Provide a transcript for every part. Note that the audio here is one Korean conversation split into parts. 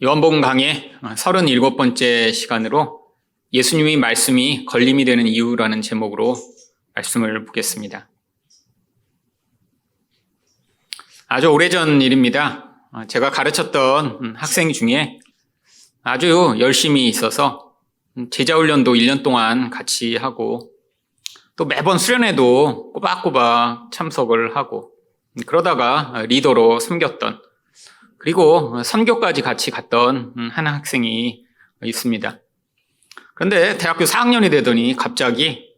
요한복음 강의 37번째 시간으로 예수님의 말씀이 걸림이 되는 이유라는 제목으로 말씀을 보겠습니다. 아주 오래전 일입니다. 제가 가르쳤던 학생 중에 아주 열심히 있어서 제자훈련도 1년 동안 같이 하고 또 매번 수련회도 꼬박꼬박 참석을 하고 그러다가 리더로 섬겼던 그리고 선교까지 같이 갔던 한 학생이 있습니다. 그런데 대학교 4학년이 되더니 갑자기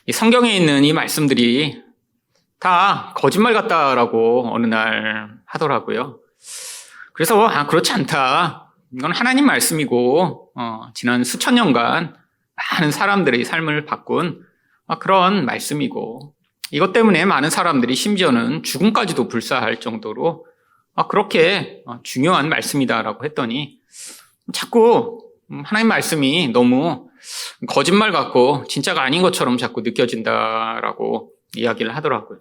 이 성경에 있는 이 말씀들이 다 거짓말 같다라고 어느 날 하더라고요. 그래서 그렇지 않다. 이건 하나님 말씀이고 지난 수천 년간 많은 사람들의 삶을 바꾼 그런 말씀이고 이것 때문에 많은 사람들이 심지어는 죽음까지도 불사할 정도로 그렇게 중요한 말씀이다라고 했더니 자꾸 하나님 말씀이 너무 거짓말 같고 진짜가 아닌 것처럼 자꾸 느껴진다라고 이야기를 하더라고요.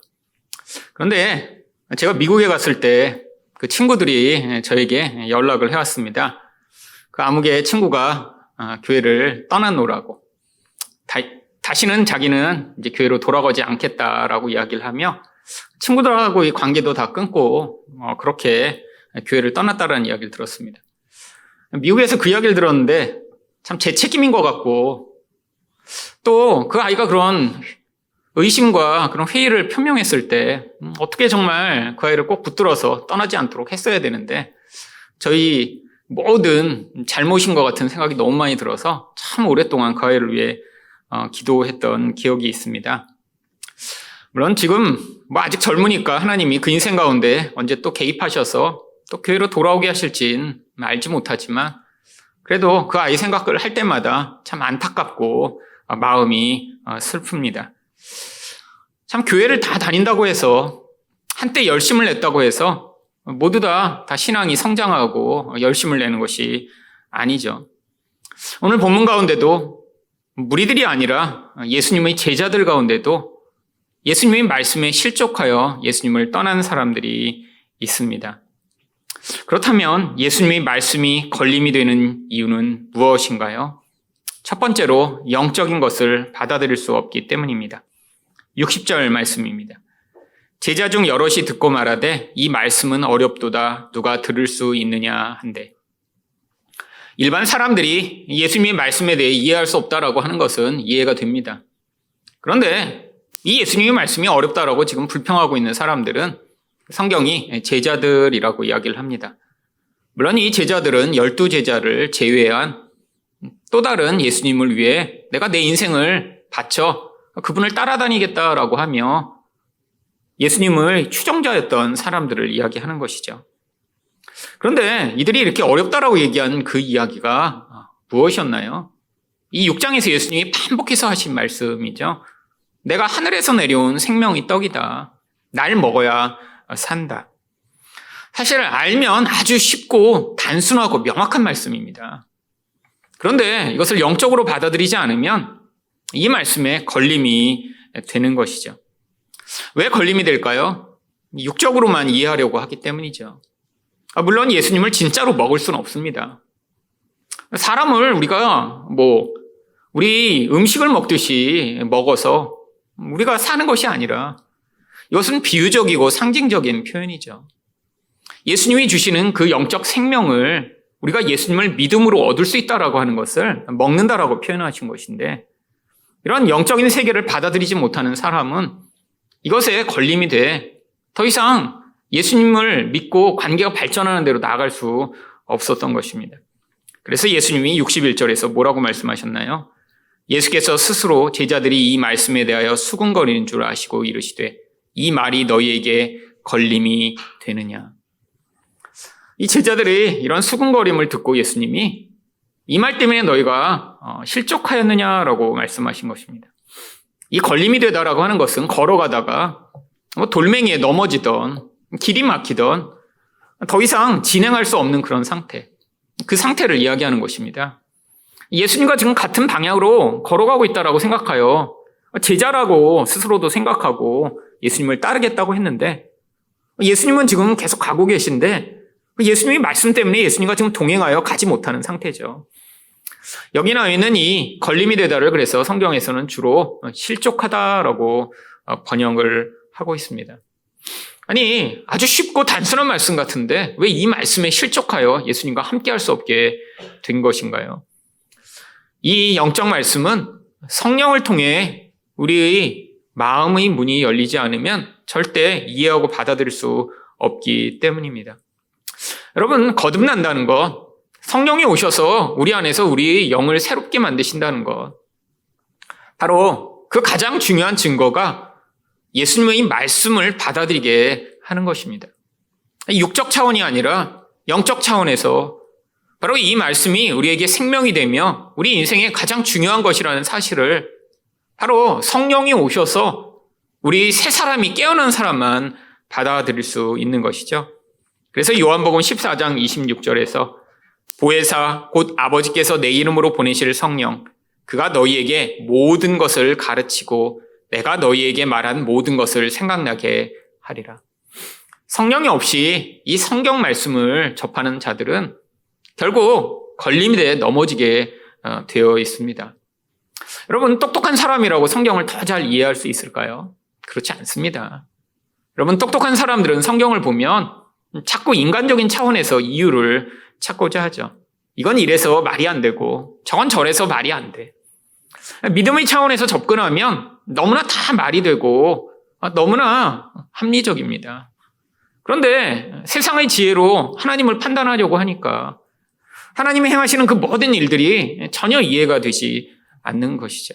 그런데 제가 미국에 갔을 때 그 친구들이 저에게 연락을 해왔습니다. 그 아무개 친구가 교회를 떠나노라고 다시는 자기는 이제 교회로 돌아가지 않겠다라고 이야기를 하며 친구들하고 이 관계도 다 끊고 그렇게 교회를 떠났다라는 이야기를 들었습니다. 미국에서 그 이야기를 들었는데 참 제 책임인 것 같고 또 그 아이가 그런 의심과 그런 회의를 표명했을 때 어떻게 정말 그 아이를 꼭 붙들어서 떠나지 않도록 했어야 되는데 저희 모든 잘못인 것 같은 생각이 너무 많이 들어서 참 오랫동안 그 아이를 위해 기도했던 기억이 있습니다. 물론 지금 아직 젊으니까 하나님이 그 인생 가운데 언제 또 개입하셔서 또 교회로 돌아오게 하실진 알지 못하지만 그래도 그 아이 생각을 할 때마다 참 안타깝고 마음이 슬픕니다. 참 교회를 다 다닌다고 해서 한때 열심을 냈다고 해서 모두 다 신앙이 성장하고 열심을 내는 것이 아니죠. 오늘 본문 가운데도 무리들이 아니라 예수님의 제자들 가운데도 예수님의 말씀에 실족하여 예수님을 떠난 사람들이 있습니다. 그렇다면 예수님의 말씀이 걸림이 되는 이유는 무엇인가요? 첫 번째로 영적인 것을 받아들일 수 없기 때문입니다. 60절 말씀입니다. 제자 중 여럿이 듣고 말하되 이 말씀은 어렵도다 누가 들을 수 있느냐 한데 일반 사람들이 예수님의 말씀에 대해 이해할 수 없다라고 하는 것은 이해가 됩니다. 그런데 이 예수님의 말씀이 어렵다라고 지금 불평하고 있는 사람들은 성경이 제자들이라고 이야기를 합니다. 물론 이 제자들은 12제자를 제외한 또 다른 예수님을 위해 내가 내 인생을 바쳐 그분을 따라다니겠다라고 하며 예수님을 추종자였던 사람들을 이야기하는 것이죠. 그런데 이들이 이렇게 어렵다라고 얘기한 그 이야기가 무엇이었나요? 이 6장에서 예수님이 반복해서 하신 말씀이죠. 내가 하늘에서 내려온 생명의 떡이다. 날 먹어야 산다. 사실 알면 아주 쉽고 단순하고 명확한 말씀입니다. 그런데 이것을 영적으로 받아들이지 않으면 이 말씀에 걸림이 되는 것이죠. 왜 걸림이 될까요? 육적으로만 이해하려고 하기 때문이죠. 물론 예수님을 진짜로 먹을 수는 없습니다. 사람을 우리가 우리 음식을 먹듯이 먹어서 우리가 사는 것이 아니라 이것은 비유적이고 상징적인 표현이죠. 예수님이 주시는 그 영적 생명을 우리가 예수님을 믿음으로 얻을 수 있다라고 하는 것을 먹는다라고 표현하신 것인데 이런 영적인 세계를 받아들이지 못하는 사람은 이것에 걸림이 돼 더 이상 예수님을 믿고 관계가 발전하는 대로 나아갈 수 없었던 것입니다. 그래서 예수님이 61절에서 뭐라고 말씀하셨나요? 예수께서 스스로 제자들이 이 말씀에 대하여 수군거리는 줄 아시고 이르시되 이 말이 너희에게 걸림이 되느냐. 이 제자들이 이런 수군거림을 듣고 예수님이 이 말 때문에 너희가 실족하였느냐라고 말씀하신 것입니다. 이 걸림이 되다라고 하는 것은 걸어가다가 돌멩이에 넘어지던 길이 막히던 더 이상 진행할 수 없는 그런 상태, 그 상태를 이야기하는 것입니다. 예수님과 지금 같은 방향으로 걸어가고 있다라고 생각하여 제자라고 스스로도 생각하고 예수님을 따르겠다고 했는데 예수님은 지금 계속 가고 계신데 예수님의 말씀 때문에 예수님과 지금 동행하여 가지 못하는 상태죠. 여기 나와 있는 이 걸림이 되다를 그래서 성경에서는 주로 실족하다라고 번역을 하고 있습니다. 아니, 아주 쉽고 단순한 말씀 같은데 왜 이 말씀에 실족하여 예수님과 함께 할 수 없게 된 것인가요? 이 영적 말씀은 성령을 통해 우리의 마음의 문이 열리지 않으면 절대 이해하고 받아들일 수 없기 때문입니다. 여러분, 거듭난다는 것, 성령이 오셔서 우리 안에서 우리의 영을 새롭게 만드신다는 것, 바로 그 가장 중요한 증거가 예수님의 말씀을 받아들이게 하는 것입니다. 육적 차원이 아니라 영적 차원에서 바로 이 말씀이 우리에게 생명이 되며 우리 인생의 가장 중요한 것이라는 사실을 바로 성령이 오셔서 우리 새 사람이 깨어난 사람만 받아들일 수 있는 것이죠. 그래서 요한복음 14장 26절에서 보혜사 곧 아버지께서 내 이름으로 보내실 성령 그가 너희에게 모든 것을 가르치고 내가 너희에게 말한 모든 것을 생각나게 하리라. 성령이 없이 이 성경 말씀을 접하는 자들은 결국 걸림이 돼 넘어지게 되어 있습니다. 여러분, 똑똑한 사람이라고 성경을 더 잘 이해할 수 있을까요? 그렇지 않습니다. 여러분, 똑똑한 사람들은 성경을 보면 자꾸 인간적인 차원에서 이유를 찾고자 하죠. 이건 이래서 말이 안 되고 저건 저래서 말이 안 돼. 믿음의 차원에서 접근하면 너무나 다 말이 되고 너무나 합리적입니다. 그런데 세상의 지혜로 하나님을 판단하려고 하니까 하나님이 행하시는 그 모든 일들이 전혀 이해가 되지 않는 것이죠.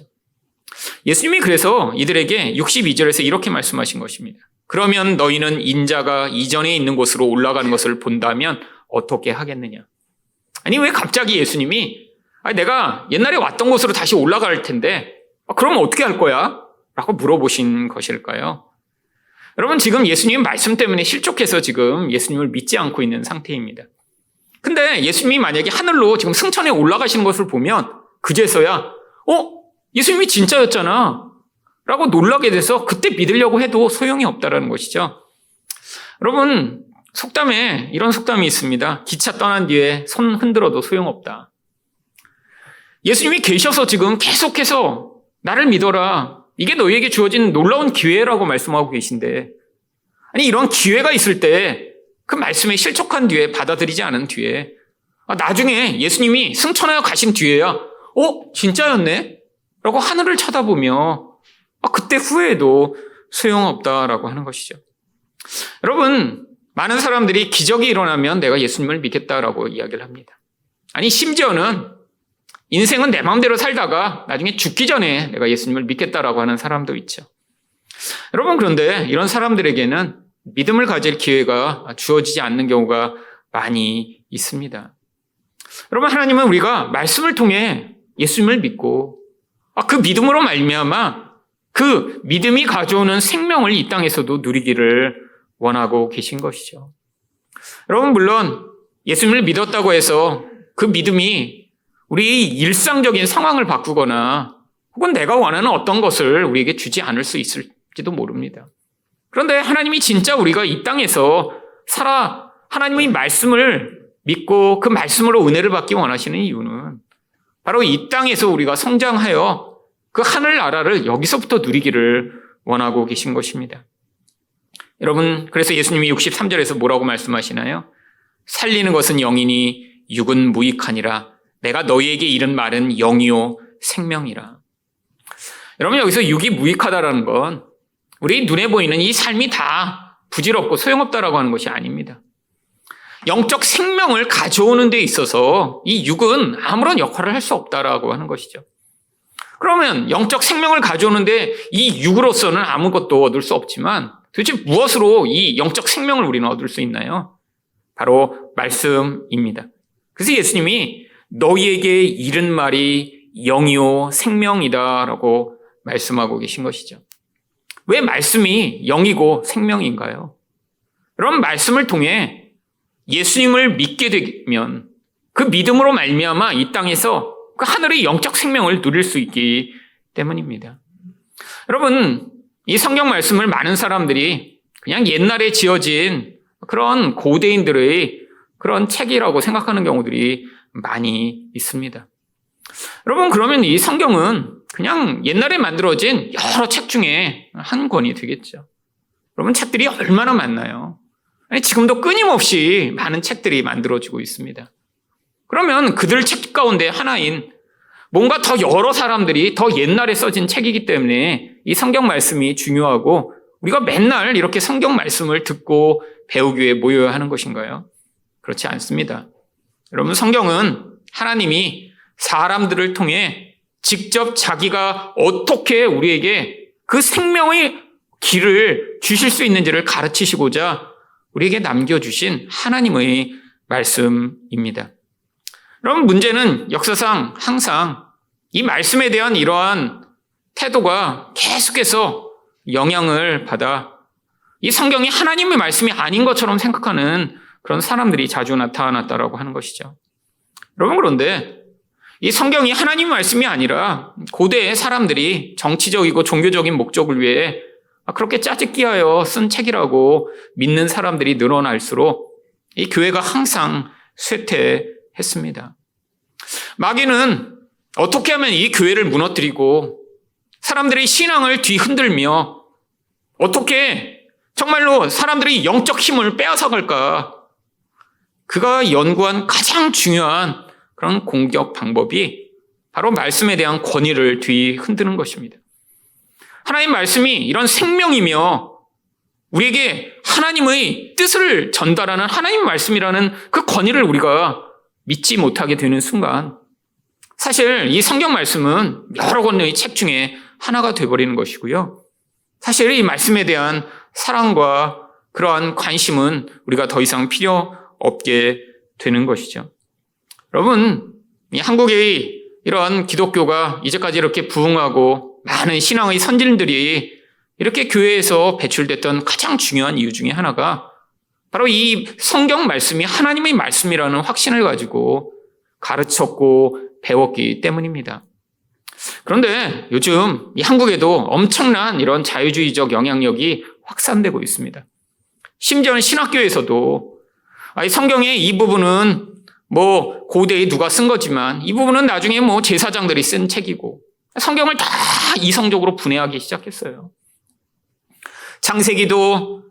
예수님이 그래서 이들에게 62절에서 이렇게 말씀하신 것입니다. 그러면 너희는 인자가 이전에 있는 곳으로 올라가는 것을 본다면 어떻게 하겠느냐? 아니, 왜 갑자기 예수님이 내가 옛날에 왔던 곳으로 다시 올라갈 텐데 그럼 어떻게 할 거야? 라고 물어보신 것일까요? 여러분, 지금 예수님 말씀 때문에 실족해서 지금 예수님을 믿지 않고 있는 상태입니다. 근데 예수님이 만약에 하늘로 지금 승천에 올라가시는 것을 보면 그제서야 예수님이 진짜였잖아 라고 놀라게 돼서 그때 믿으려고 해도 소용이 없다라는 것이죠. 여러분, 속담에 이런 속담이 있습니다. 기차 떠난 뒤에 손 흔들어도 소용없다. 예수님이 계셔서 지금 계속해서 나를 믿어라. 이게 너희에게 주어진 놀라운 기회라고 말씀하고 계신데, 아니, 이런 기회가 있을 때 그 말씀에 실족한 뒤에 받아들이지 않은 뒤에 나중에 예수님이 승천하여 가신 뒤에야 진짜였네? 라고 하늘을 쳐다보며 그때 후회해도 소용없다라고 하는 것이죠. 여러분, 많은 사람들이 기적이 일어나면 내가 예수님을 믿겠다라고 이야기를 합니다. 아니, 심지어는 인생은 내 마음대로 살다가 나중에 죽기 전에 내가 예수님을 믿겠다라고 하는 사람도 있죠. 여러분, 그런데 이런 사람들에게는 믿음을 가질 기회가 주어지지 않는 경우가 많이 있습니다. 여러분, 하나님은 우리가 말씀을 통해 예수님을 믿고 그 믿음으로 말미암아 그 믿음이 가져오는 생명을 이 땅에서도 누리기를 원하고 계신 것이죠. 여러분, 물론 예수님을 믿었다고 해서 그 믿음이 우리 일상적인 상황을 바꾸거나 혹은 내가 원하는 어떤 것을 우리에게 주지 않을 수 있을지도 모릅니다. 그런데 하나님이 진짜 우리가 이 땅에서 살아 하나님의 말씀을 믿고 그 말씀으로 은혜를 받기 원하시는 이유는 바로 이 땅에서 우리가 성장하여 그 하늘 나라를 여기서부터 누리기를 원하고 계신 것입니다. 여러분, 그래서 예수님이 63절에서 뭐라고 말씀하시나요? 살리는 것은 영이니 육은 무익하니라. 내가 너희에게 이른 말은 영이요 생명이라. 여러분, 여기서 육이 무익하다라는 건 우리 눈에 보이는 이 삶이 다 부질없고 소용없다라고 하는 것이 아닙니다. 영적 생명을 가져오는 데 있어서 이 육은 아무런 역할을 할 수 없다라고 하는 것이죠. 그러면 영적 생명을 가져오는데 이 육으로서는 아무것도 얻을 수 없지만 도대체 무엇으로 이 영적 생명을 우리는 얻을 수 있나요? 바로 말씀입니다. 그래서 예수님이 너희에게 이른 말이 영이요 생명이다라고 말씀하고 계신 것이죠. 왜 말씀이 영이고 생명인가요? 그럼 말씀을 통해 예수님을 믿게 되면 그 믿음으로 말미암아 이 땅에서 그 하늘의 영적 생명을 누릴 수 있기 때문입니다. 여러분, 이 성경 말씀을 많은 사람들이 그냥 옛날에 지어진 그런 고대인들의 그런 책이라고 생각하는 경우들이 많이 있습니다. 여러분, 그러면 이 성경은 그냥 옛날에 만들어진 여러 책 중에 한 권이 되겠죠. 여러분, 책들이 얼마나 많나요? 아니, 지금도 끊임없이 많은 책들이 만들어지고 있습니다. 그러면 그들 책 가운데 하나인 뭔가 더 여러 사람들이 더 옛날에 써진 책이기 때문에 이 성경 말씀이 중요하고 우리가 맨날 이렇게 성경 말씀을 듣고 배우기 위해 모여야 하는 것인가요? 그렇지 않습니다. 여러분, 성경은 하나님이 사람들을 통해 직접 자기가 어떻게 우리에게 그 생명의 길을 주실 수 있는지를 가르치시고자 우리에게 남겨주신 하나님의 말씀입니다. 여러분, 문제는 역사상 항상 이 말씀에 대한 이러한 태도가 계속해서 영향을 받아 이 성경이 하나님의 말씀이 아닌 것처럼 생각하는 그런 사람들이 자주 나타났다라고 하는 것이죠. 여러분, 그런데 이 성경이 하나님의 말씀이 아니라 고대의 사람들이 정치적이고 종교적인 목적을 위해 그렇게 짜깁기하여 쓴 책이라고 믿는 사람들이 늘어날수록 이 교회가 항상 쇠퇴했습니다. 마귀는 어떻게 하면 이 교회를 무너뜨리고 사람들의 신앙을 뒤흔들며 어떻게 정말로 사람들의 영적 힘을 빼앗아갈까? 그가 연구한 가장 중요한 그런 공격 방법이 바로 말씀에 대한 권위를 뒤흔드는 것입니다. 하나님 말씀이 이런 생명이며 우리에게 하나님의 뜻을 전달하는 하나님 말씀이라는 그 권위를 우리가 믿지 못하게 되는 순간 사실 이 성경 말씀은 여러 권의 책 중에 하나가 되어버리는 것이고요. 사실 이 말씀에 대한 사랑과 그러한 관심은 우리가 더 이상 필요 없게 되는 것이죠. 여러분, 이 한국의 이런 기독교가 이제까지 이렇게 부흥하고 많은 신앙의 선진들이 이렇게 교회에서 배출됐던 가장 중요한 이유 중에 하나가 바로 이 성경 말씀이 하나님의 말씀이라는 확신을 가지고 가르쳤고 배웠기 때문입니다. 그런데 요즘 이 한국에도 엄청난 이런 자유주의적 영향력이 확산되고 있습니다. 심지어는 신학교에서도 성경의 이 부분은 고대에 누가 쓴 거지만 이 부분은 나중에 제사장들이 쓴 책이고 성경을 다 이성적으로 분해하기 시작했어요. 창세기도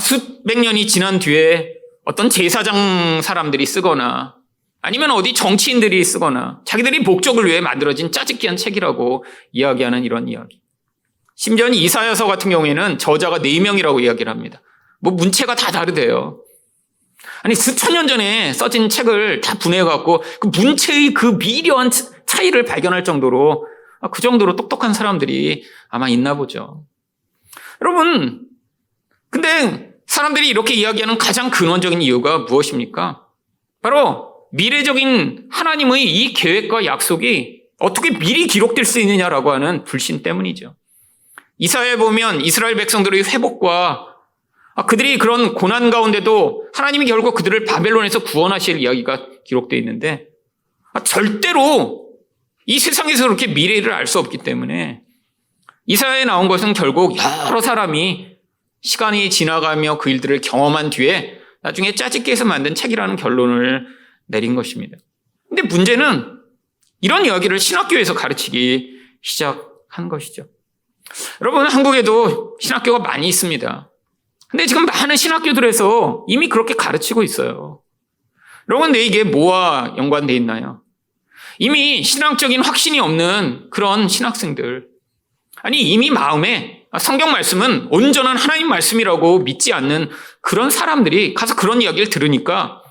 수백 년이 지난 뒤에 어떤 제사장 사람들이 쓰거나 아니면 어디 정치인들이 쓰거나 자기들이 목적을 위해 만들어진 짜깁기한 책이라고 이야기하는 이런 이야기. 심지어는 이사야서 같은 경우에는 저자가 4명이라고 이야기를 합니다. 문체가 다 다르대요. 아니, 수천 년 전에 써진 책을 다 분해해갖고 그 문체의 그 미려한 차이를 발견할 정도로 그 정도로 똑똑한 사람들이 아마 있나 보죠. 여러분, 근데 사람들이 이렇게 이야기하는 가장 근원적인 이유가 무엇입니까? 바로 미래적인 하나님의 이 계획과 약속이 어떻게 미리 기록될 수 있느냐라고 하는 불신 때문이죠. 이사야에 보면 이스라엘 백성들의 회복과 그들이 그런 고난 가운데도 하나님이 결국 그들을 바벨론에서 구원하실 이야기가 기록되어 있는데 절대로 이 세상에서 그렇게 미래를 알 수 없기 때문에 이사야에 나온 것은 결국 여러 사람이 시간이 지나가며 그 일들을 경험한 뒤에 나중에 짜집기해서 만든 책이라는 결론을 내린 것입니다. 근데 문제는 이런 이야기를 신학교에서 가르치기 시작한 것이죠. 여러분, 한국에도 신학교가 많이 있습니다. 근데 지금 많은 신학교들에서 이미 그렇게 가르치고 있어요. 여러분, 근데 이게 뭐와 연관되어 있나요? 이미 신앙적인 확신이 없는 그런 신학생들, 이미 마음에 성경 말씀은 온전한 하나님 말씀이라고 믿지 않는 그런 사람들이 가서 그런 이야기를 들으니까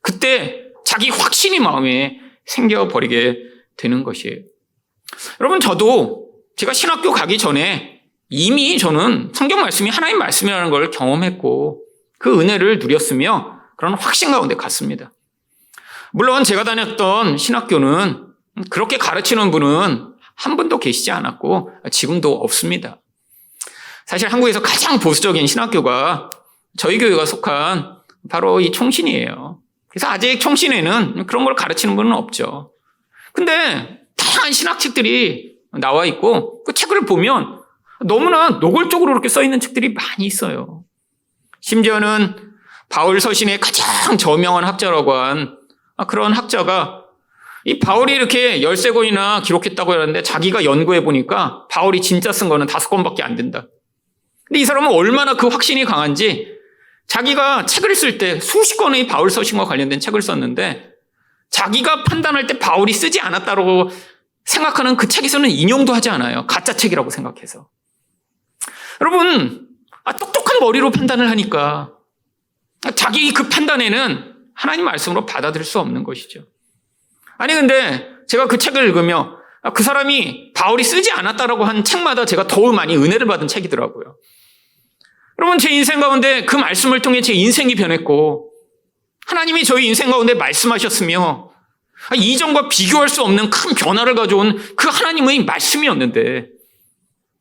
그때 자기 확신이 마음에 생겨버리게 되는 것이에요. 여러분, 저도 제가 신학교 가기 전에 이미 저는 성경 말씀이 하나님 말씀이라는 걸 경험했고 그 은혜를 누렸으며 그런 확신 가운데 갔습니다. 물론 제가 다녔던 신학교는 그렇게 가르치는 분은 한 분도 계시지 않았고 지금도 없습니다. 사실 한국에서 가장 보수적인 신학교가 저희 교회가 속한 바로 이 총신이에요. 그래서 아직 총신에는 그런 걸 가르치는 분은 없죠. 근데 다양한 신학책들이 나와 있고 그 책을 보면 너무나 노골적으로 그렇게 써 있는 책들이 많이 있어요. 심지어는 바울 서신의 가장 저명한 학자라고 한 그런 학자가 이 바울이 이렇게 13권이나 기록했다고 하는데 자기가 연구해 보니까 바울이 진짜 쓴 거는 5권밖에 안 된다. 근데 이 사람은 얼마나 그 확신이 강한지 자기가 책을 쓸 때 수십 권의 바울 서신과 관련된 책을 썼는데 자기가 판단할 때 바울이 쓰지 않았다고 생각하는 그 책에서는 인용도 하지 않아요. 가짜 책이라고 생각해서. 여러분, 똑똑한 머리로 판단을 하니까 자기 그 판단에는 하나님 말씀으로 받아들일 수 없는 것이죠. 아니 근데 제가 그 책을 읽으며 그 사람이 바울이 쓰지 않았다라고 한 책마다 제가 더욱 많이 은혜를 받은 책이더라고요. 여러분, 제 인생 가운데 그 말씀을 통해 제 인생이 변했고 하나님이 저희 인생 가운데 말씀하셨으며 이전과 비교할 수 없는 큰 변화를 가져온 그 하나님의 말씀이었는데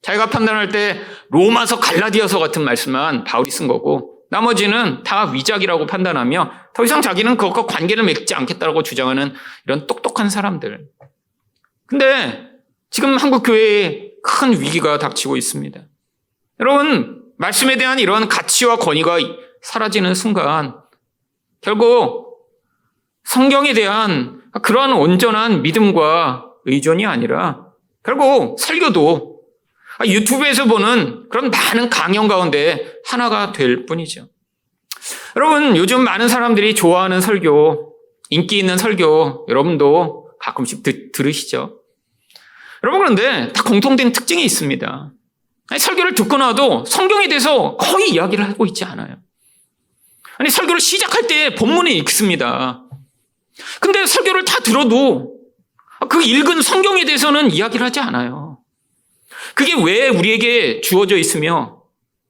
자기가 판단할 때 로마서 갈라디아서 같은 말씀만 바울이 쓴 거고 나머지는 다 위작이라고 판단하며 더 이상 자기는 그것과 관계를 맺지 않겠다고 주장하는 이런 똑똑한 사람들. 근데 지금 한국 교회에 큰 위기가 닥치고 있습니다. 여러분, 말씀에 대한 이런 가치와 권위가 사라지는 순간 결국 성경에 대한 그러한 온전한 믿음과 의존이 아니라 결국 설교도 유튜브에서 보는 그런 많은 강연 가운데 하나가 될 뿐이죠. 여러분, 요즘 많은 사람들이 좋아하는 설교, 인기 있는 설교 여러분도 가끔씩 들으시죠? 여러분, 그런데 다 공통된 특징이 있습니다. 설교를 듣고 나도 성경에 대해서 거의 이야기를 하고 있지 않아요. 설교를 시작할 때 본문에 읽습니다. 근데 설교를 다 들어도 그 읽은 성경에 대해서는 이야기를 하지 않아요. 그게 왜 우리에게 주어져 있으며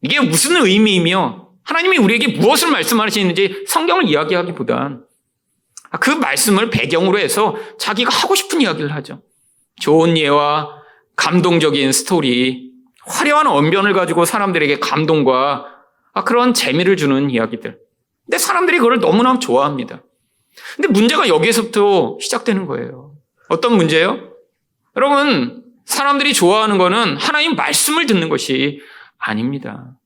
이게 무슨 의미이며 하나님이 우리에게 무엇을 말씀하시는지 성경을 이야기하기보단 그 말씀을 배경으로 해서 자기가 하고 싶은 이야기를 하죠. 좋은 예와 감동적인 스토리, 화려한 언변을 가지고 사람들에게 감동과 그런 재미를 주는 이야기들. 근데 사람들이 그걸 너무나 좋아합니다. 근데 문제가 여기에서부터 시작되는 거예요. 어떤 문제예요? 여러분, 사람들이 좋아하는 거는 하나님 말씀을 듣는 것이 아닙니다.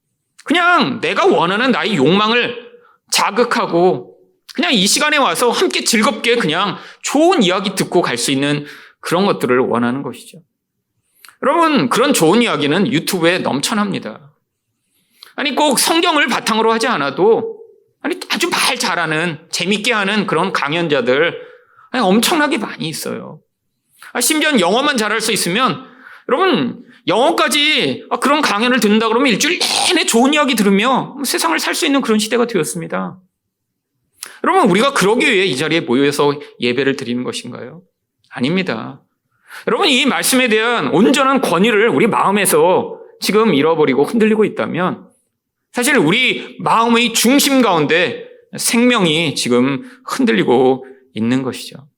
그냥 내가 원하는 나의 욕망을 자극하고 그냥 이 시간에 와서 함께 즐겁게 그냥 좋은 이야기 듣고 갈 수 있는 그런 것들을 원하는 것이죠. 여러분, 그런 좋은 이야기는 유튜브에 넘쳐납니다. 꼭 성경을 바탕으로 하지 않아도 아주 말 잘하는, 재밌게 하는 그런 강연자들 엄청나게 많이 있어요. 심지어 영어만 잘할 수 있으면 여러분, 영어까지 그런 강연을 듣는다 그러면 일주일 내내 좋은 이야기 들으며 세상을 살 수 있는 그런 시대가 되었습니다. 여러분, 우리가 그러기 위해 이 자리에 모여서 예배를 드리는 것인가요? 아닙니다. 여러분, 이 말씀에 대한 온전한 권위를 우리 마음에서 지금 잃어버리고 흔들리고 있다면 사실 우리 마음의 중심 가운데 생명이 지금 흔들리고 있는 것이죠.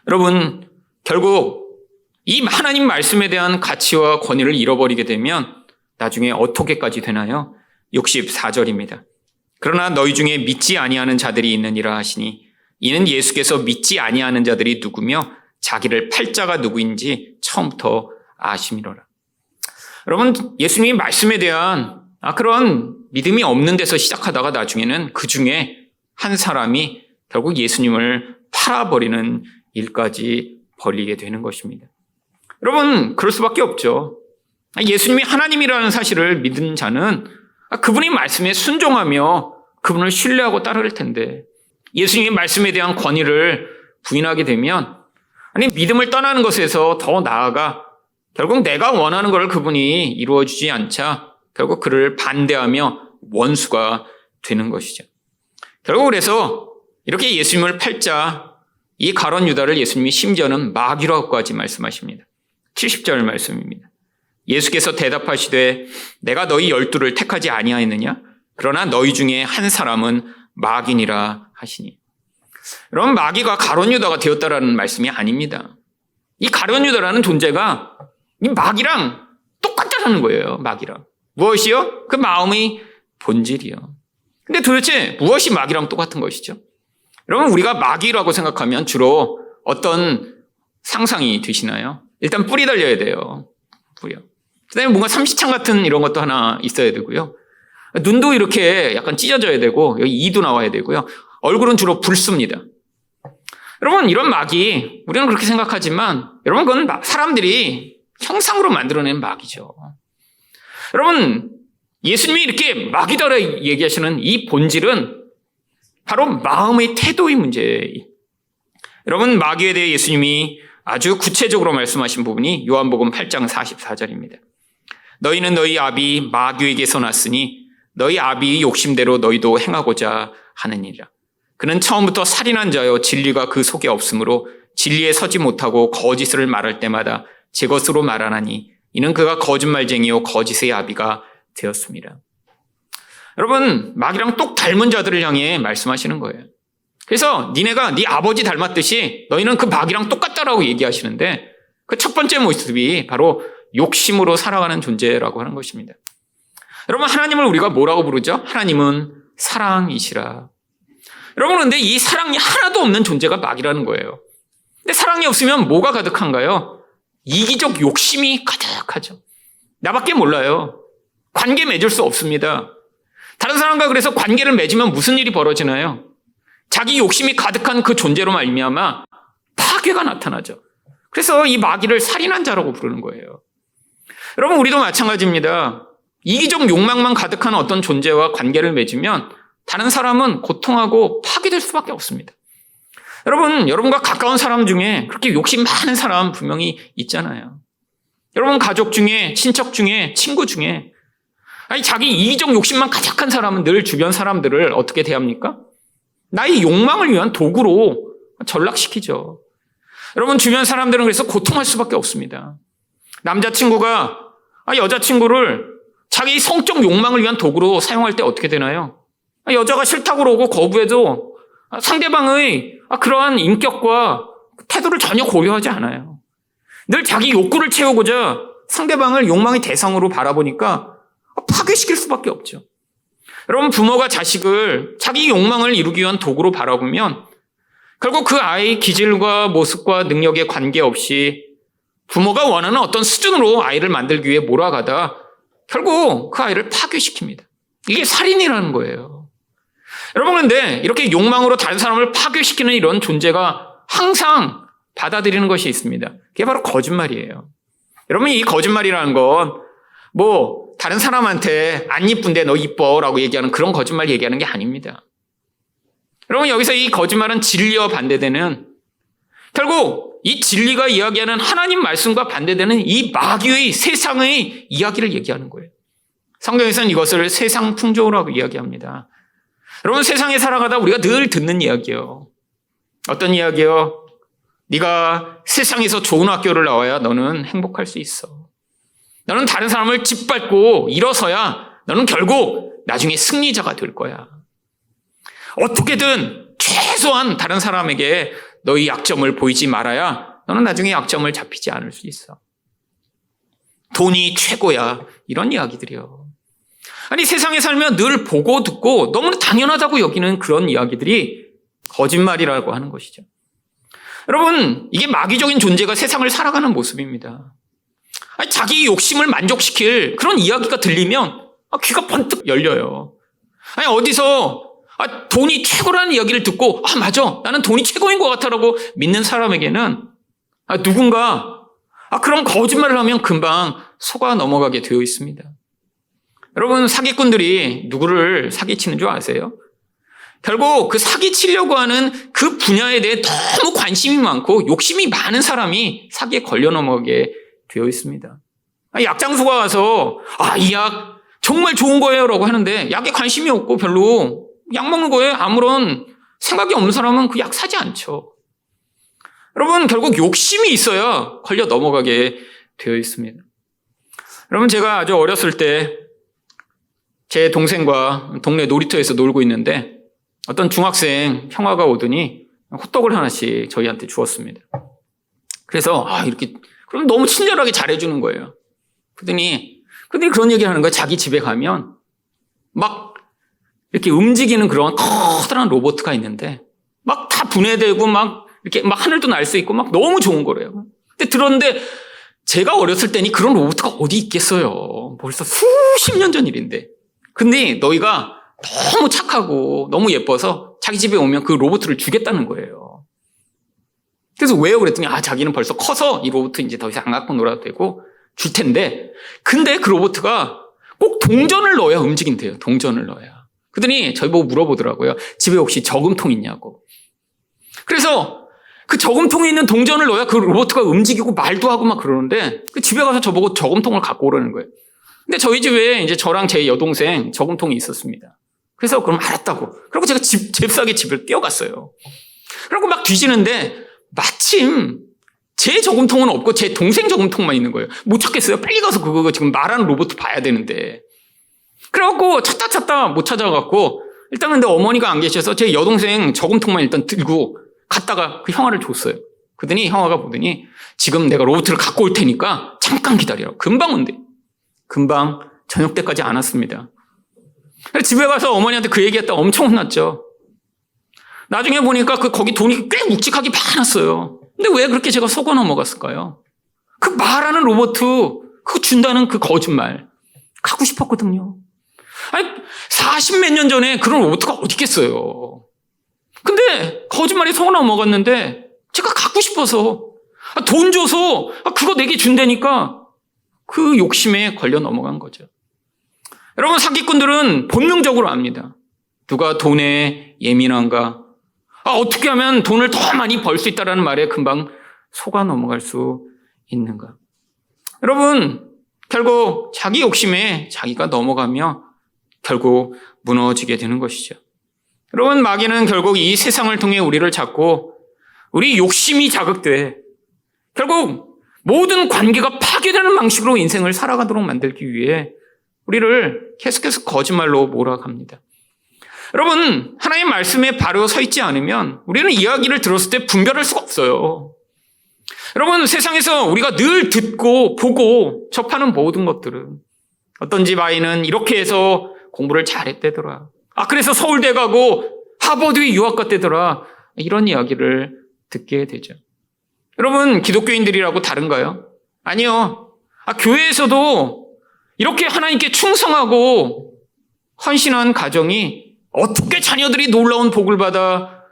여러분, 결국 이 하나님 말씀에 대한 가치와 권위를 잃어버리게 되면 나중에 어떻게까지 되나요? 64절입니다. 그러나 너희 중에 믿지 아니하는 자들이 있느니라 하시니 이는 예수께서 믿지 아니하는 자들이 누구며 자기를 팔 자가 누구인지 처음부터 아심이로라. 여러분, 예수님이 말씀에 대한 그런 믿음이 없는 데서 시작하다가 나중에는 그 중에 한 사람이 결국 예수님을 팔아버리는 일까지 벌리게 되는 것입니다. 여러분, 그럴 수밖에 없죠. 예수님이 하나님이라는 사실을 믿은 자는 그분의 말씀에 순종하며 그분을 신뢰하고 따를 텐데 예수님의 말씀에 대한 권위를 부인하게 되면 믿음을 떠나는 것에서 더 나아가 결국 내가 원하는 것을 그분이 이루어주지 않자 결국 그를 반대하며 원수가 되는 것이죠. 결국 그래서 이렇게 예수님을 팔자 이 가룟 유다를 예수님이 심지어는 마귀라고까지 말씀하십니다. 70절 말씀입니다. 예수께서 대답하시되 내가 너희 12를 택하지 아니하였느냐? 그러나 너희 중에 한 사람은 마귀니라 하시니. 여러분, 마귀가 가룟 유다가 되었다라는 말씀이 아닙니다. 이 가룟 유다라는 존재가 이 마귀랑 똑같다라는 거예요. 마귀랑. 무엇이요? 그 마음의 본질이요. 근데 도대체 무엇이 마귀랑 똑같은 것이죠? 여러분, 우리가 마귀라고 생각하면 주로 어떤 상상이 드시나요? 일단 뿔이 달려야 돼요. 뿔이요. 그다음에 뭔가 삼시창 같은 이런 것도 하나 있어야 되고요. 눈도 이렇게 약간 찢어져야 되고 여기 이도 나와야 되고요. 얼굴은 주로 붉습니다. 여러분, 이런 막이 우리는 그렇게 생각하지만 여러분, 그건 사람들이 형상으로 만들어낸 막이죠. 여러분, 예수님이 이렇게 막이다라 얘기하시는 이 본질은 바로 마음의 태도의 문제예요. 여러분, 마귀에 대해 예수님이 아주 구체적으로 말씀하신 부분이 요한복음 8장 44절입니다. 너희는 너희 아비 마귀에게서 났으니 너희 아비의 욕심대로 너희도 행하고자 하느니라. 그는 처음부터 살인한 자여 진리가 그 속에 없으므로 진리에 서지 못하고 거짓을 말할 때마다 제 것으로 말하나니 이는 그가 거짓말쟁이요 거짓의 아비가 되었습니다. 여러분, 마귀랑 똑 닮은 자들을 향해 말씀하시는 거예요. 그래서 니네가 네 아버지 닮았듯이 너희는 그 마귀랑 똑같다라고 얘기하시는데 그 첫 번째 모습이 바로 욕심으로 살아가는 존재라고 하는 것입니다. 여러분, 하나님을 우리가 뭐라고 부르죠? 하나님은 사랑이시라. 여러분, 그런데 이 사랑이 하나도 없는 존재가 마귀라는 거예요. 근데 사랑이 없으면 뭐가 가득한가요? 이기적 욕심이 가득하죠. 나밖에 몰라요. 관계 맺을 수 없습니다. 다른 사람과 그래서 관계를 맺으면 무슨 일이 벌어지나요? 자기 욕심이 가득한 그 존재로 말미암아 파괴가 나타나죠. 그래서 이 마귀를 살인한 자라고 부르는 거예요. 여러분, 우리도 마찬가지입니다. 이기적 욕망만 가득한 어떤 존재와 관계를 맺으면 다른 사람은 고통하고 파괴될 수밖에 없습니다. 여러분, 여러분과 가까운 사람 중에 그렇게 욕심 많은 사람 분명히 있잖아요. 여러분, 가족 중에, 친척 중에, 친구 중에 자기 이기적 욕심만 가득한 사람은 늘 주변 사람들을 어떻게 대합니까? 나의 욕망을 위한 도구로 전락시키죠. 여러분, 주변 사람들은 그래서 고통할 수밖에 없습니다. 남자친구가 여자친구를 자기 성적 욕망을 위한 도구로 사용할 때 어떻게 되나요? 여자가 싫다고 그러고 거부해도 상대방의 그러한 인격과 태도를 전혀 고려하지 않아요. 늘 자기 욕구를 채우고자 상대방을 욕망의 대상으로 바라보니까 파괴시킬 수밖에 없죠. 여러분, 부모가 자식을 자기 욕망을 이루기 위한 도구로 바라보면 결국 그 아이의 기질과 모습과 능력에 관계없이 부모가 원하는 어떤 수준으로 아이를 만들기 위해 몰아가다 결국 그 아이를 파괴시킵니다. 이게 살인이라는 거예요. 여러분, 그런데 이렇게 욕망으로 다른 사람을 파괴시키는 이런 존재가 항상 받아들이는 것이 있습니다. 그게 바로 거짓말이에요. 여러분, 이 거짓말이라는 건 다른 사람한테 안 이쁜데 너 이뻐라고 얘기하는 그런 거짓말 얘기하는 게 아닙니다. 여러분, 여기서 이 거짓말은 진리와 반대되는, 결국 이 진리가 이야기하는 하나님 말씀과 반대되는 이 마귀의 세상의 이야기를 얘기하는 거예요. 성경에서는 이것을 세상 풍조라고 이야기합니다. 여러분, 세상에 살아가다 우리가 늘 듣는 이야기예요. 어떤 이야기요? 네가 세상에서 좋은 학교를 나와야 너는 행복할 수 있어. 너는 다른 사람을 짓밟고 일어서야 너는 결국 나중에 승리자가 될 거야. 어떻게든 최소한 다른 사람에게 너의 약점을 보이지 말아야 너는 나중에 약점을 잡히지 않을 수 있어. 돈이 최고야. 이런 이야기들이요. 아니, 세상에 살면 늘 보고 듣고 너무나 당연하다고 여기는 그런 이야기들이 거짓말이라고 하는 것이죠. 여러분, 이게 마귀적인 존재가 세상을 살아가는 모습입니다. 아니, 자기 욕심을 만족시킬 그런 이야기가 들리면 귀가 번뜩 열려요. 아니, 어디서 돈이 최고라는 이야기를 듣고 맞아, 나는 돈이 최고인 것 같아라고 믿는 사람에게는 누군가 그런 거짓말을 하면 금방 속아 넘어가게 되어 있습니다. 여러분, 사기꾼들이 누구를 사기치는 줄 아세요? 결국 그 사기치려고 하는 그 분야에 대해 너무 관심이 많고 욕심이 많은 사람이 사기에 걸려 넘어가게 되어 있습니다. 약장수가 와서 이 약 정말 좋은 거예요 라고 하는데 약에 관심이 없고 별로 약 먹는 거에 아무런 생각이 없는 사람은 그 약 사지 않죠. 여러분, 결국 욕심이 있어야 걸려 넘어가게 되어 있습니다. 여러분, 제가 아주 어렸을 때 제 동생과 동네 놀이터에서 놀고 있는데 어떤 중학생 형아가 오더니 호떡을 하나씩 저희한테 주었습니다. 그래서 이렇게 그럼 너무 친절하게 잘해주는 거예요. 그러더니 그런 얘기를 하는 거예요. 자기 집에 가면 막 이렇게 움직이는 그런 커다란 로봇가 있는데 막 다 분해되고 막 이렇게 막 하늘도 날 수 있고 막 너무 좋은 거래요. 근데 들었는데 제가 어렸을 때니 그런 로봇가 어디 있겠어요. 벌써 수십 년 전 일인데 근데 너희가 너무 착하고 너무 예뻐서 자기 집에 오면 그 로봇을 주겠다는 거예요. 그래서 왜요? 그랬더니 자기는 벌써 커서 이 로봇 이제 더 이상 안 갖고 놀아도 되고 줄 텐데, 근데 그 로봇가 꼭 동전을 넣어야 움직인대요. 동전을 넣어야. 그러더니 저희 보고 물어보더라고요. 집에 혹시 저금통 있냐고. 그래서 그 저금통에 있는 동전을 넣어야 그 로봇가 움직이고 말도 하고 막 그러는데, 그 집에 가서 저보고 저금통을 갖고 오라는 거예요. 근데 저희 집에 이제 저랑 제 여동생 저금통이 있었습니다. 그래서 그럼 알았다고. 그리고 제가 잽싸게 집을 뛰어갔어요. 그리고 막 뒤지는데 마침 제 저금통은 없고 제 동생 저금통만 있는 거예요. 못 찾겠어요. 빨리 가서 그거 지금 말하는 로봇 봐야 되는데. 그래갖고 찾다 못 찾아갖고 일단 근데 어머니가 안 계셔서 제 여동생 저금통만 일단 들고 갔다가 그 형아를 줬어요. 그러더니 형아가 보더니 지금 내가 로봇을 갖고 올 테니까 잠깐 기다려. 금방 온대. 금방 저녁 때까지 안 왔습니다. 집에 가서 어머니한테 그 얘기했다 엄청 혼났죠. 나중에 보니까 거기 돈이 꽤 묵직하게 많았어요. 근데 왜 그렇게 제가 속아 넘어갔을까요? 그 말하는 로봇 그거 준다는 그 거짓말 갖고 싶었거든요. 40몇 년 전에 그런 로봇가 어디 있겠어요. 근데 거짓말에 속아 넘어갔는데 제가 갖고 싶어서 돈 줘서 그거 내게 준다니까 그 욕심에 걸려 넘어간 거죠. 여러분, 사기꾼들은 본능적으로 압니다. 누가 돈에 예민한가? 어떻게 하면 돈을 더 많이 벌 수 있다는 말에 금방 속아 넘어갈 수 있는가? 여러분, 결국 자기 욕심에 자기가 넘어가며 결국 무너지게 되는 것이죠. 여러분, 마귀는 결국 이 세상을 통해 우리를 잡고 우리 욕심이 자극돼 결국 모든 관계가 파괴되는 방식으로 인생을 살아가도록 만들기 위해 우리를 계속해서 거짓말로 몰아갑니다. 여러분, 하나님의 말씀에 바로 서 있지 않으면 우리는 이야기를 들었을 때 분별할 수가 없어요. 여러분, 세상에서 우리가 늘 듣고 보고 접하는 모든 것들은 어떤 집 아이는 이렇게 해서 공부를 잘했대더라. 그래서 서울대 가고 하버드에 유학 갔대더라. 이런 이야기를 듣게 되죠. 여러분, 기독교인들이라고 다른가요? 아니요. 교회에서도 이렇게 하나님께 충성하고 헌신한 가정이 어떻게 자녀들이 놀라운 복을 받아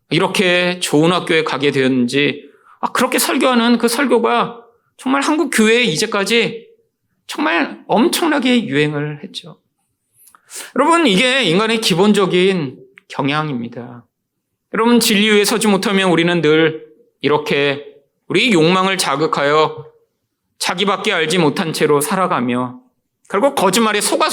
이렇게 좋은 학교에 가게 되었는지 그렇게 설교하는 그 설교가 정말 한국 교회에 이제까지 정말 엄청나게 유행을 했죠. 여러분, 이게 인간의 기본적인 경향입니다. 여러분, 진리 위에 서지 못하면 우리는 늘 이렇게 우리 욕망을 자극하여 자기밖에 알지 못한 채로 살아가며 결국 거짓말에 속아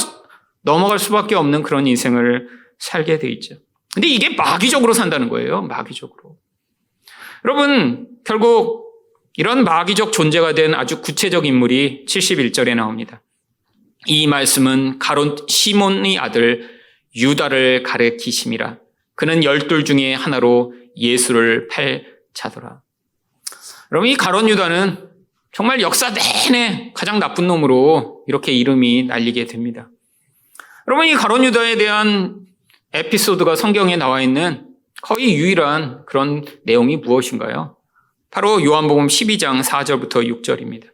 넘어갈 수밖에 없는 그런 인생을 살게 돼 있죠. 근데 이게 마귀적으로 산다는 거예요. 마귀적으로. 여러분, 결국 이런 마귀적 존재가 된 아주 구체적 인물이 71절에 나옵니다. 이 말씀은 가롯 시몬의 아들 유다를 가리키심이라. 그는 12 중에 하나로 예수를 팔 자더라. 여러분, 이 가롯 유다는 정말 역사 내내 가장 나쁜 놈으로 이렇게 이름이 날리게 됩니다. 여러분, 이 가롯 유다에 대한 에피소드가 성경에 나와 있는 거의 유일한 그런 내용이 무엇인가요? 바로 요한복음 12장 4절부터 6절입니다.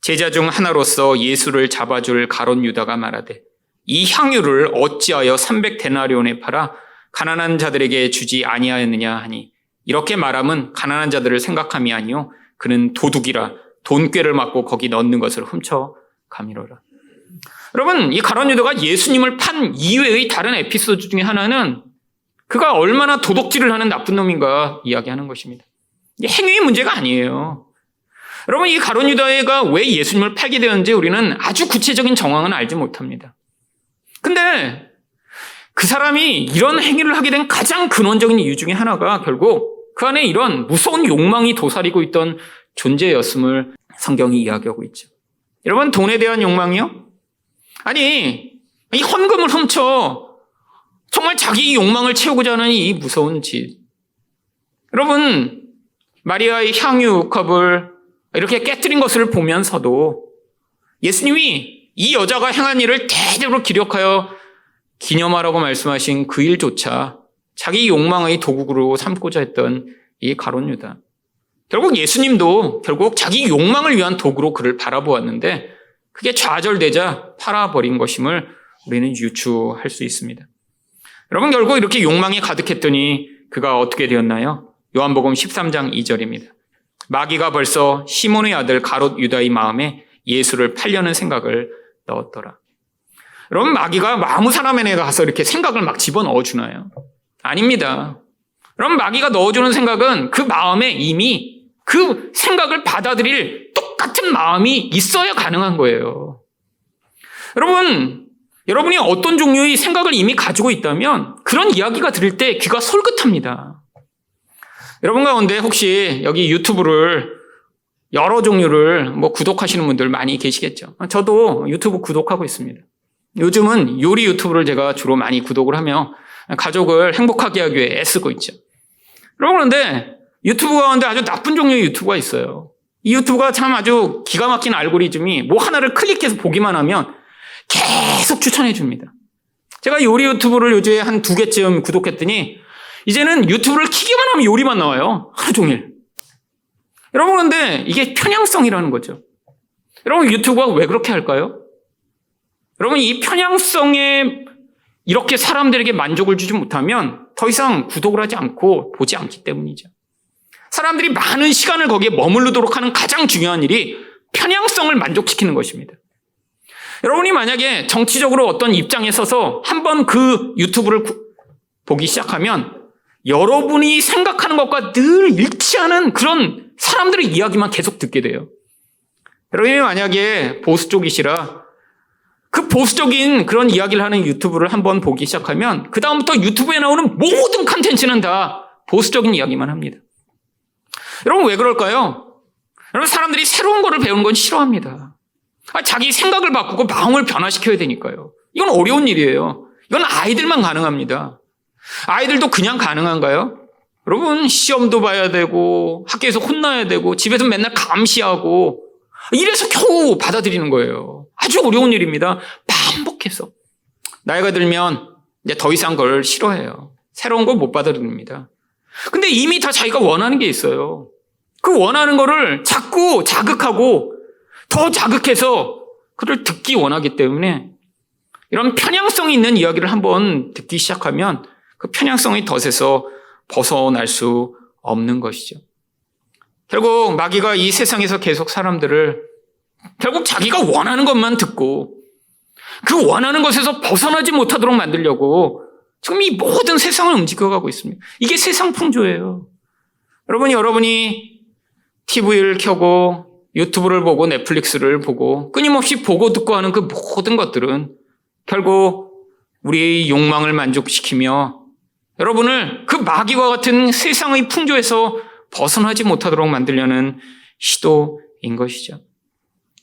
제자 중 하나로서 예수를 잡아줄 가롯 유다가 말하되 이 향유를 어찌하여 300데나리온에 팔아 가난한 자들에게 주지 아니하였느냐 하니 이렇게 말함은 가난한 자들을 생각함이 아니요 그는 도둑이라 돈꾀를 맞고 거기 넣는 것을 훔쳐 가미로라. 여러분, 이 가롯 유다가 예수님을 판 이외의 다른 에피소드 중에 하나는 그가 얼마나 도둑질을 하는 나쁜 놈인가 이야기하는 것입니다. 행위의 문제가 아니에요. 여러분, 이 가롯 유다가 왜 예수님을 팔게 되었는지 우리는 아주 구체적인 정황은 알지 못합니다. 근데 그 사람이 이런 행위를 하게 된 가장 근원적인 이유 중에 하나가 결국 그 안에 이런 무서운 욕망이 도사리고 있던 존재였음을 성경이 이야기하고 있죠. 여러분, 돈에 대한 욕망이요? 아니, 이 헌금을 훔쳐 정말 자기 욕망을 채우고자 하는 이 무서운 짓. 여러분, 마리아의 향유 컵을 이렇게 깨뜨린 것을 보면서도 예수님이 이 여자가 행한 일을 대대로 기록하여 기념하라고 말씀하신 그 일조차 자기 욕망의 도구로 삼고자 했던 이 가롯 유다. 결국 예수님도 결국 자기 욕망을 위한 도구로 그를 바라보았는데 그게 좌절되자 팔아버린 것임을 우리는 유추할 수 있습니다. 여러분, 결국 이렇게 욕망이 가득했더니 그가 어떻게 되었나요? 요한복음 13장 2절입니다. 마귀가 벌써 시몬의 아들 가롯 유다의 마음에 예수를 팔려는 생각을 넣었더라. 여러분, 마귀가 아무 사람에게 가서 이렇게 생각을 막 집어넣어 주나요? 아닙니다. 여러분, 마귀가 넣어주는 생각은 그 마음에 이미 그 생각을 받아들일 똑같은 마음이 있어야 가능한 거예요. 여러분이 어떤 종류의 생각을 이미 가지고 있다면 그런 이야기가 들을 때 귀가 솔깃합니다. 여러분 가운데 혹시 여기 유튜브를 여러 종류를 구독하시는 분들 많이 계시겠죠. 저도 유튜브 구독하고 있습니다. 요즘은 요리 유튜브를 제가 주로 많이 구독을 하며 가족을 행복하게 하기 위해 애쓰고 있죠. 그런데 유튜브 가운데 아주 나쁜 종류의 유튜브가 있어요. 이 유튜브가 참 아주 기가 막힌 알고리즘이 하나를 클릭해서 보기만 하면 계속 추천해 줍니다. 제가 요리 유튜브를 요즘에 한 2개쯤 구독했더니 이제는 유튜브를 키기만 하면 요리만 나와요. 하루 종일. 여러분, 그런데 이게 편향성이라는 거죠. 여러분, 유튜브가 왜 그렇게 할까요? 여러분, 이 편향성에 이렇게 사람들에게 만족을 주지 못하면 더 이상 구독을 하지 않고 보지 않기 때문이죠. 사람들이 많은 시간을 거기에 머무르도록 하는 가장 중요한 일이 편향성을 만족시키는 것입니다. 여러분이 만약에 정치적으로 어떤 입장에 서서 한번 그 유튜브를 보기 시작하면 여러분이 생각하는 것과 늘 일치하는 그런 사람들의 이야기만 계속 듣게 돼요. 여러분이 만약에 보수 쪽이시라 그 보수적인 그런 이야기를 하는 유튜브를 한번 보기 시작하면 그 다음부터 유튜브에 나오는 모든 컨텐츠는 다 보수적인 이야기만 합니다. 여러분, 왜 그럴까요? 여러분, 사람들이 새로운 거를 배우는 건 싫어합니다. 자기 생각을 바꾸고 마음을 변화시켜야 되니까요. 이건 어려운 일이에요. 이건 아이들만 가능합니다. 아이들도 그냥 가능한가요? 여러분, 시험도 봐야 되고 학교에서 혼나야 되고 집에서 맨날 감시하고 이래서 겨우 받아들이는 거예요. 아주 어려운 일입니다. 반복해서. 나이가 들면 이제 더 이상 그걸 싫어해요. 새로운 걸 못 받아들입니다. 근데 이미 다 자기가 원하는 게 있어요. 그 원하는 거를 자꾸 자극하고 더 자극해서 그를 듣기 원하기 때문에 이런 편향성이 있는 이야기를 한번 듣기 시작하면 그 편향성의 덫에서 벗어날 수 없는 것이죠. 결국 마귀가 이 세상에서 계속 사람들을 결국 자기가 원하는 것만 듣고 그 원하는 것에서 벗어나지 못하도록 만들려고 지금 이 모든 세상을 움직여가고 있습니다. 이게 세상 풍조예요. 여러분이 TV를 켜고 유튜브를 보고 넷플릭스를 보고 끊임없이 보고 듣고 하는 그 모든 것들은 결국 우리의 욕망을 만족시키며 여러분을 그 마귀와 같은 세상의 풍조에서 벗어나지 못하도록 만들려는 시도인 것이죠.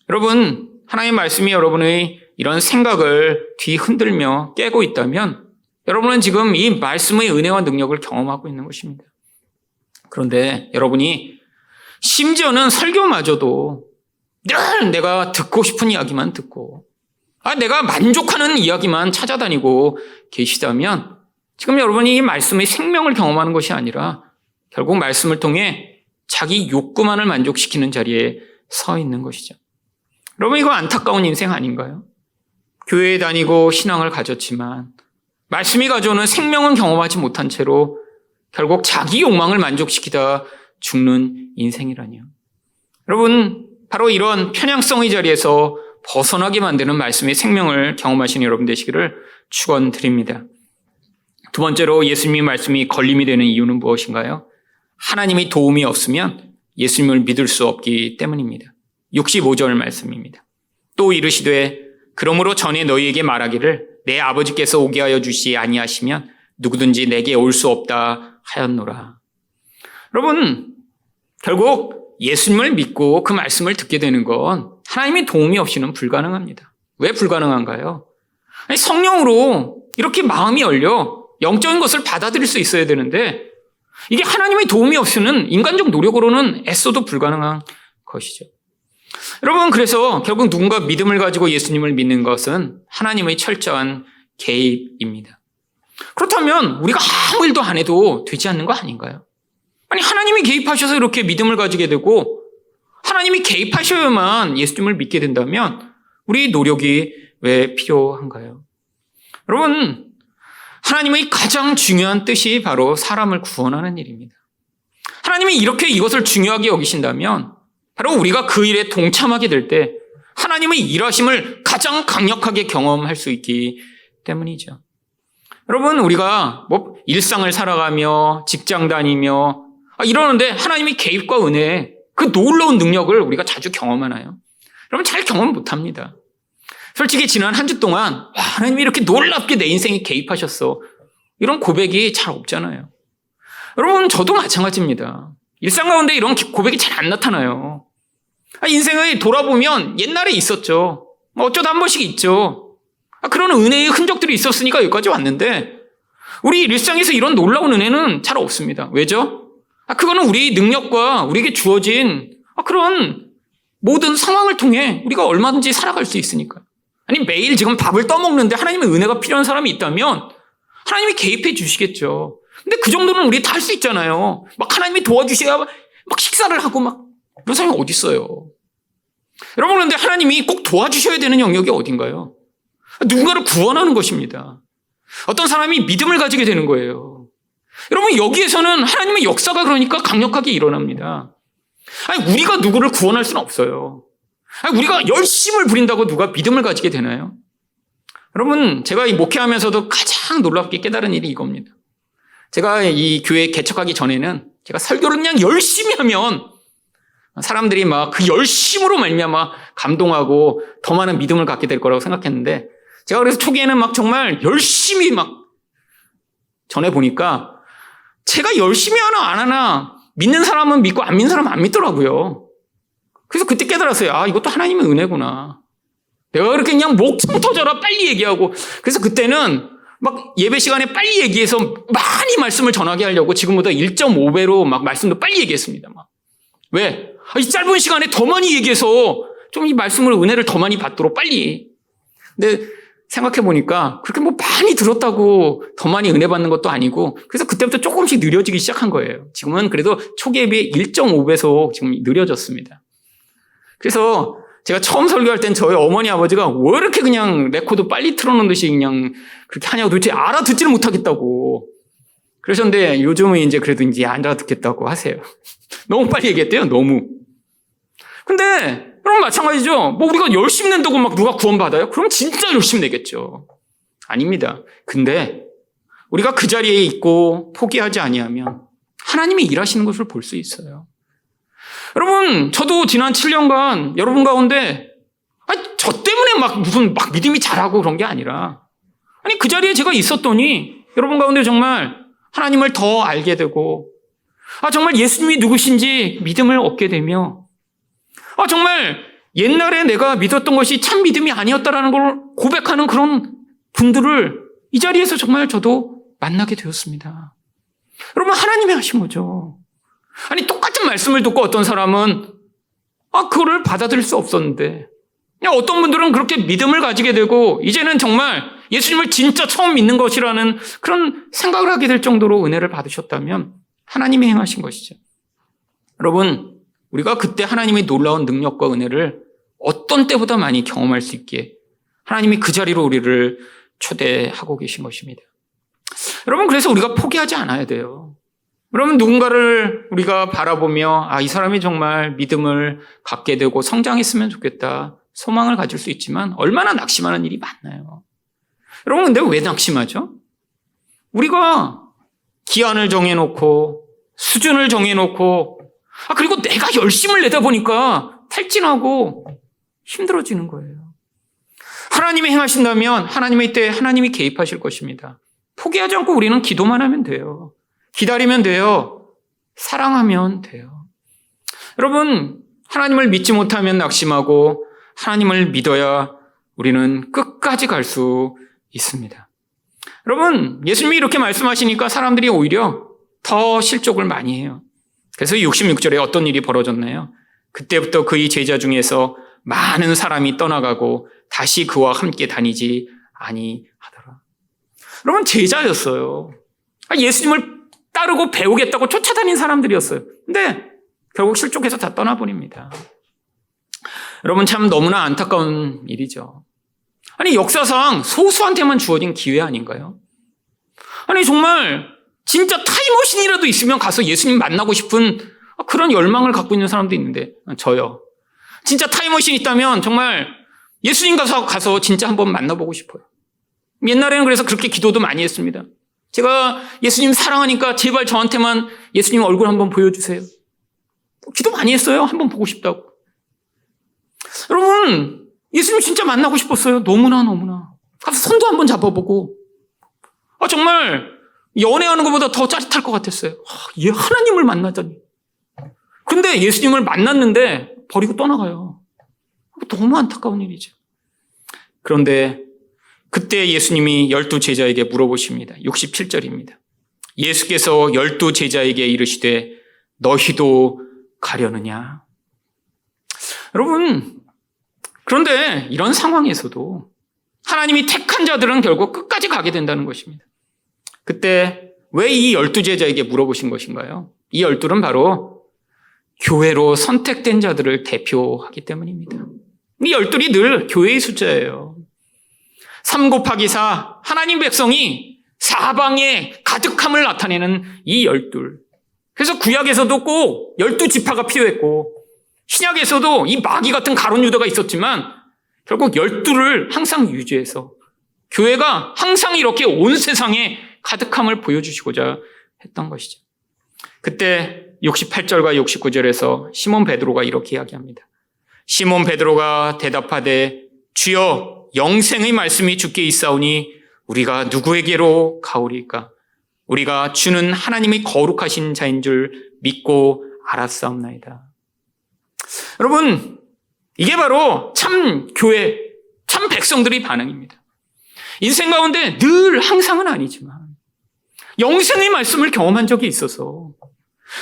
여러분, 하나님의 말씀이 여러분의 이런 생각을 뒤흔들며 깨고 있다면 여러분은 지금 이 말씀의 은혜와 능력을 경험하고 있는 것입니다. 그런데 여러분이 심지어는 설교마저도 늘 내가 듣고 싶은 이야기만 듣고 내가 만족하는 이야기만 찾아다니고 계시다면 지금 여러분이 이 말씀의 생명을 경험하는 것이 아니라 결국 말씀을 통해 자기 욕구만을 만족시키는 자리에 서 있는 것이죠. 여러분, 이거 안타까운 인생 아닌가요? 교회에 다니고 신앙을 가졌지만 말씀이 가져오는 생명은 경험하지 못한 채로 결국 자기 욕망을 만족시키다 죽는 인생이라니요. 여러분, 바로 이런 편향성의 자리에서 벗어나게 만드는 말씀의 생명을 경험하시는 여러분 되시기를 축원드립니다. 두 번째로 예수님의 말씀이 걸림이 되는 이유는 무엇인가요? 하나님의 도움이 없으면 예수님을 믿을 수 없기 때문입니다. 65절 말씀입니다. 또 이르시되 그러므로 전에 너희에게 말하기를 내 아버지께서 오게 하여 주시지 아니하시면 누구든지 내게 올 수 없다 하였노라. 여러분, 결국 예수님을 믿고 그 말씀을 듣게 되는 건 하나님의 도움이 없이는 불가능합니다. 왜 불가능한가요? 성령으로 이렇게 마음이 열려 영적인 것을 받아들일 수 있어야 되는데 이게 하나님의 도움이 없이는 인간적 노력으로는 애써도 불가능한 것이죠. 여러분, 그래서 결국 누군가 믿음을 가지고 예수님을 믿는 것은 하나님의 철저한 개입입니다. 그렇다면 우리가 아무 일도 안 해도 되지 않는 거 아닌가요? 아니, 하나님이 개입하셔서 이렇게 믿음을 가지게 되고 하나님이 개입하셔야만 예수님을 믿게 된다면 우리 노력이 왜 필요한가요? 여러분, 하나님의 가장 중요한 뜻이 바로 사람을 구원하는 일입니다. 하나님이 이렇게 이것을 중요하게 여기신다면 바로 우리가 그 일에 동참하게 될 때 하나님의 일하심을 가장 강력하게 경험할 수 있기 때문이죠. 여러분, 우리가 일상을 살아가며 직장 다니며 이러는데 하나님의 개입과 은혜, 그 놀라운 능력을 우리가 자주 경험하나요? 여러분, 잘 경험 못합니다. 솔직히 지난 한 주 동안 하나님이 이렇게 놀랍게 내 인생에 개입하셨어, 이런 고백이 잘 없잖아요. 여러분, 저도 마찬가지입니다. 일상 가운데 이런 고백이 잘 안 나타나요. 인생을 돌아보면 옛날에 있었죠. 어쩌다 한 번씩 있죠. 그런 은혜의 흔적들이 있었으니까 여기까지 왔는데 우리 일상에서 이런 놀라운 은혜는 잘 없습니다. 왜죠? 그거는 우리 능력과 우리에게 주어진 그런 모든 상황을 통해 우리가 얼마든지 살아갈 수 있으니까. 아니, 매일 지금 밥을 떠먹는데 하나님의 은혜가 필요한 사람이 있다면 하나님이 개입해 주시겠죠. 근데 그 정도는 우리 다 할 수 있잖아요. 막 하나님이 도와주셔야 막 식사를 하고 막 그런 사람이 어디 있어요. 여러분, 그런데 하나님이 꼭 도와주셔야 되는 영역이 어딘가요? 누군가를 구원하는 것입니다. 어떤 사람이 믿음을 가지게 되는 거예요. 여러분, 여기에서는 하나님의 역사가 그러니까 강력하게 일어납니다. 우리가 누구를 구원할 수는 없어요. 우리가 열심을 부린다고 누가 믿음을 가지게 되나요? 여러분, 제가 이 목회하면서도 가장 놀랍게 깨달은 일이 이겁니다. 제가 이 교회 개척하기 전에는 제가 설교를 그냥 열심히 하면 사람들이 막 그 열심으로 말미암아 감동하고 더 많은 믿음을 갖게 될 거라고 생각했는데, 제가 그래서 초기에는 막 정말 열심히 막 전해 보니까 제가 열심히 하나 안 하나 믿는 사람은 믿고 안 믿는 사람은 안 믿더라고요. 그래서 그때 깨달았어요. 이것도 하나님의 은혜구나. 내가 그렇게 그냥 목청 터져라 빨리 얘기하고, 그래서 그때는 막 예배 시간에 빨리 얘기해서 많이 말씀을 전하게 하려고 지금보다 1.5배로 막 말씀도 빨리 얘기했습니다. 막. 왜? 이 짧은 시간에 더 많이 얘기해서 좀 이 말씀을 은혜를 더 많이 받도록 빨리. 근데 생각해 보니까 그렇게 많이 들었다고 더 많이 은혜 받는 것도 아니고, 그래서 그때부터 조금씩 느려지기 시작한 거예요. 지금은 그래도 초기에 비해 1.5배속 지금 느려졌습니다. 그래서 제가 처음 설교할 땐 저희 어머니 아버지가 왜 이렇게 그냥 레코드 빨리 틀어놓는 듯이 그냥 그렇게 하냐고, 도대체 알아듣지를 못하겠다고 그러셨는데, 요즘은 이제 그래도 이제 알아듣겠다고 하세요. 너무 빨리 얘기했대요, 너무. 근데 여러분, 마찬가지죠. 우리가 열심히 낸다고 막 누가 구원받아요? 그럼 진짜 열심히 내겠죠. 아닙니다. 근데 우리가 그 자리에 있고 포기하지 아니하면 하나님이 일하시는 것을 볼 수 있어요. 여러분, 저도 지난 7년간 여러분 가운데 저 때문에 무슨 믿음이 자라고 그런 게 아니라, 그 자리에 제가 있었더니 여러분 가운데 정말 하나님을 더 알게 되고, 정말 예수님이 누구신지 믿음을 얻게 되며, 정말 옛날에 내가 믿었던 것이 참 믿음이 아니었다라는 걸 고백하는 그런 분들을 이 자리에서 정말 저도 만나게 되었습니다. 여러분, 하나님이 하신 거죠. 똑같은 말씀을 듣고 어떤 사람은 그거를 받아들일 수 없었는데, 어떤 분들은 그렇게 믿음을 가지게 되고 이제는 정말 예수님을 진짜 처음 믿는 것이라는 그런 생각을 하게 될 정도로 은혜를 받으셨다면 하나님이 행하신 것이죠. 여러분, 우리가 그때 하나님의 놀라운 능력과 은혜를 어떤 때보다 많이 경험할 수 있기에 하나님이 그 자리로 우리를 초대하고 계신 것입니다. 여러분, 그래서 우리가 포기하지 않아야 돼요. 여러분, 누군가를 우리가 바라보며 이 사람이 정말 믿음을 갖게 되고 성장했으면 좋겠다, 소망을 가질 수 있지만 얼마나 낙심하는 일이 많나요? 여러분, 근데 왜 낙심하죠? 우리가 기한을 정해놓고 수준을 정해놓고 그리고 내가 열심을 내다 보니까 탈진하고 힘들어지는 거예요. 하나님이 행하신다면 하나님의 때에 하나님이 개입하실 것입니다. 포기하지 않고 우리는 기도만 하면 돼요. 기다리면 돼요. 사랑하면 돼요. 여러분, 하나님을 믿지 못하면 낙심하고 하나님을 믿어야 우리는 끝까지 갈 수 있습니다. 여러분, 예수님이 이렇게 말씀하시니까 사람들이 오히려 더 실족을 많이 해요. 그래서 66절에 어떤 일이 벌어졌나요? 그때부터 그의 제자 중에서 많은 사람이 떠나가고 다시 그와 함께 다니지 아니하더라. 여러분, 제자였어요. 예수님을 따르고 배우겠다고 쫓아다닌 사람들이었어요. 근데 결국 실족해서 다 떠나버립니다. 여러분, 참 너무나 안타까운 일이죠. 아니, 역사상 소수한테만 주어진 기회 아닌가요? 아니, 정말 진짜 타임머신이라도 있으면 가서 예수님 만나고 싶은 그런 열망을 갖고 있는 사람도 있는데, 저요. 진짜 타임머신 있다면 정말 예수님 가서 진짜 한번 만나보고 싶어요. 옛날에는 그래서 그렇게 기도도 많이 했습니다. 제가 예수님 사랑하니까 제발 저한테만 예수님 얼굴 한번 보여주세요. 기도 많이 했어요. 한번 보고 싶다고. 여러분, 예수님 진짜 만나고 싶었어요. 너무나. 가서 손도 한번 잡아보고. 정말 연애하는 것보다 더 짜릿할 것 같았어요. 얘 하나님을 만나자니. 근데 예수님을 만났는데 버리고 떠나가요. 너무 안타까운 일이죠. 그런데 그때 예수님이 12 제자에게 물어보십니다. 67절입니다. 예수께서 12 제자에게 이르시되 너희도 가려느냐? 여러분, 그런데 이런 상황에서도 하나님이 택한 자들은 결국 끝까지 가게 된다는 것입니다. 그때 왜 이 12 제자에게 물어보신 것인가요? 이 12는 바로 교회로 선택된 자들을 대표하기 때문입니다. 이 12이 늘 교회의 숫자예요. 3 곱하기 4, 하나님 백성이 사방에 가득함을 나타내는 이 12. 그래서 구약에서도 꼭 12지파가 필요했고 신약에서도 이 마귀 같은 가룟 유다가 있었지만 결국 12를 항상 유지해서 교회가 항상 이렇게 온 세상에 가득함을 보여주시고자 했던 것이죠. 그때 68절과 69절에서 시몬 베드로가 이렇게 이야기합니다. 시몬 베드로가 대답하되 주여 영생의 말씀이 주께 있사오니 우리가 누구에게로 가오리까? 우리가 주는 하나님의 거룩하신 자인 줄 믿고 알았사옵나이다. 여러분, 이게 바로 참 교회, 참 백성들의 반응입니다. 인생 가운데 늘 항상은 아니지만 영생의 말씀을 경험한 적이 있어서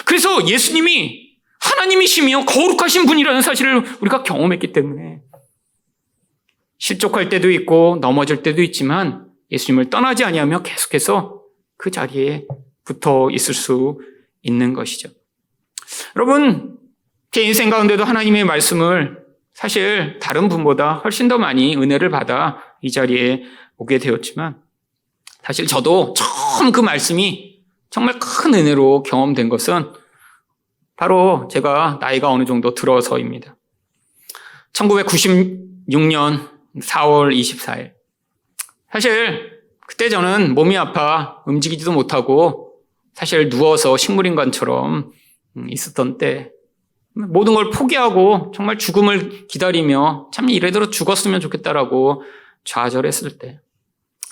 그래서 예수님이 하나님이시며 거룩하신 분이라는 사실을 우리가 경험했기 때문에 실족할 때도 있고 넘어질 때도 있지만 예수님을 떠나지 아니하며 계속해서 그 자리에 붙어 있을 수 있는 것이죠. 여러분, 제 인생 가운데도 하나님의 말씀을 사실 다른 분보다 훨씬 더 많이 은혜를 받아 이 자리에 오게 되었지만 사실 저도 처음 그 말씀이 정말 큰 은혜로 경험된 것은 바로 제가 나이가 어느 정도 들어서입니다. 1996년 4월 24일. 사실 그때 저는 몸이 아파 움직이지도 못하고 사실 누워서 식물인간처럼 있었던 때 모든 걸 포기하고 정말 죽음을 기다리며 참 이래도 죽었으면 좋겠다라고 좌절했을 때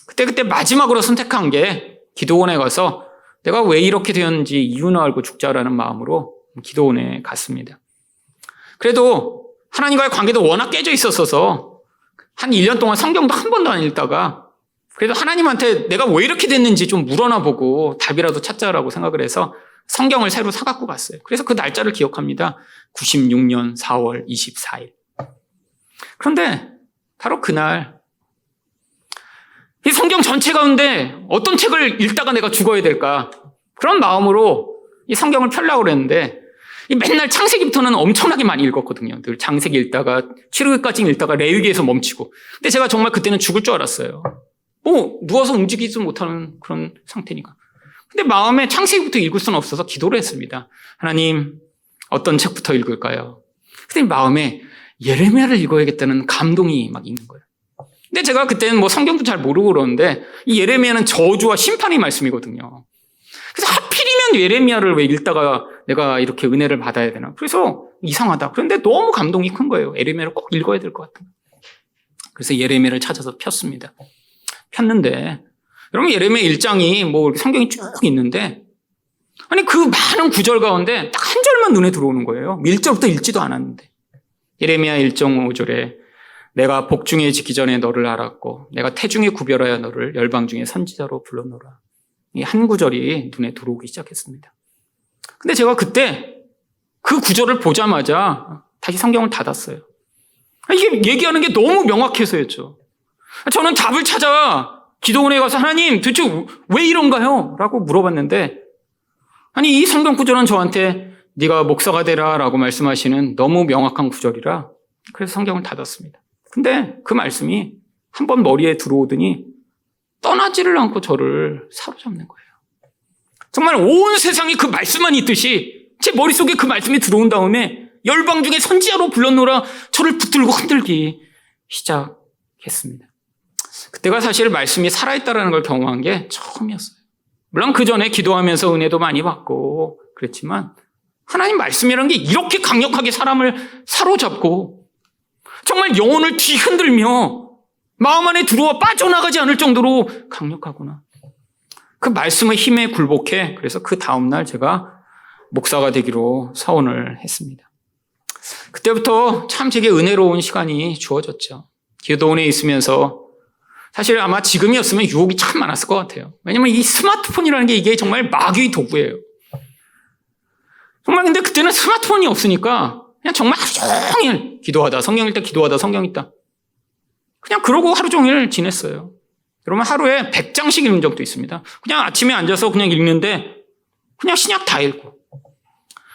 그때 마지막으로 선택한 게 기도원에 가서 내가 왜 이렇게 되었는지 이유는 알고 죽자라는 마음으로 기도원에 갔습니다. 그래도 하나님과의 관계도 워낙 깨져 있었어서 한 1년 동안 성경도 한 번도 안 읽다가 그래도 하나님한테 내가 왜 이렇게 됐는지 좀 물어나 보고 답이라도 찾자라고 생각을 해서 성경을 새로 사갖고 갔어요. 그래서 그 날짜를 기억합니다. 96년 4월 24일. 그런데 바로 그날 이 성경 전체 가운데 어떤 책을 읽다가 내가 죽어야 될까 그런 마음으로 이 성경을 펴려고 그랬는데 맨날 창세기부터는 엄청나게 많이 읽었거든요. 늘 창세기 읽다가 출애굽기까지 읽다가 레위기에서 멈추고. 근데 제가 정말 그때는 죽을 줄 알았어요. 누워서 움직이지 못하는 그런 상태니까. 근데 마음에 창세기부터 읽을 수는 없어서 기도를 했습니다. 하나님, 어떤 책부터 읽을까요? 근데 마음에 예레미야를 읽어야겠다는 감동이 막 있는 거예요. 근데 제가 그때는 성경도 잘 모르고 그러는데 이 예레미야는 저주와 심판의 말씀이거든요. 그래서 하필이면 예레미야를 왜 읽다가 내가 이렇게 은혜를 받아야 되나. 그래서 이상하다. 그런데 너무 감동이 큰 거예요. 예레미야를 꼭 읽어야 될 것 같은. 그래서 예레미야를 찾아서 폈습니다. 폈는데 여러분 예레미야 1장이 성경이 쭉 있는데 아니 그 많은 구절 가운데 딱 한 절만 눈에 들어오는 거예요. 1절부터 읽지도 않았는데 예레미야 1장 5절에 내가 복중에 지기 전에 너를 알았고 내가 태중에 구별하여 너를 열방 중에 선지자로 불러노라. 이 한 구절이 눈에 들어오기 시작했습니다. 근데 제가 그때 그 구절을 보자마자 다시 성경을 닫았어요. 이게 얘기하는 게 너무 명확해서였죠. 저는 답을 찾아 기도원에 가서 하나님 도대체 왜 이런가요? 라고 물어봤는데 아니 이 성경 구절은 저한테 네가 목사가 되라 라고 말씀하시는 너무 명확한 구절이라 그래서 성경을 닫았습니다. 근데 그 말씀이 한번 머리에 들어오더니 떠나지를 않고 저를 사로잡는 거예요. 정말 온 세상에 그 말씀만 있듯이 제 머릿속에 그 말씀이 들어온 다음에 열방 중에 선지자로 불렀노라 저를 붙들고 흔들기 시작했습니다. 그때가 사실 말씀이 살아있다는 걸 경험한 게 처음이었어요. 물론 그 전에 기도하면서 은혜도 많이 받고 그랬지만 하나님 말씀이라는 게 이렇게 강력하게 사람을 사로잡고 정말 영혼을 뒤흔들며 마음 안에 들어와 빠져나가지 않을 정도로 강력하구나. 그 말씀의 힘에 굴복해 그래서 그 다음날 제가 목사가 되기로 서원을 했습니다. 그때부터 참 제게 은혜로운 시간이 주어졌죠. 기도원에 있으면서 사실 아마 지금이었으면 유혹이 참 많았을 것 같아요. 왜냐면 이 스마트폰이라는 게 이게 정말 마귀의 도구예요. 정말 근데 그때는 스마트폰이 없으니까 그냥 정말 하루 종일 기도하다 성경 읽다 기도하다 성경 읽다 그냥 그러고 하루 종일 지냈어요. 그러면 하루에 100장씩 읽는 적도 있습니다. 그냥 아침에 앉아서 그냥 읽는데 그냥 신약 다 읽고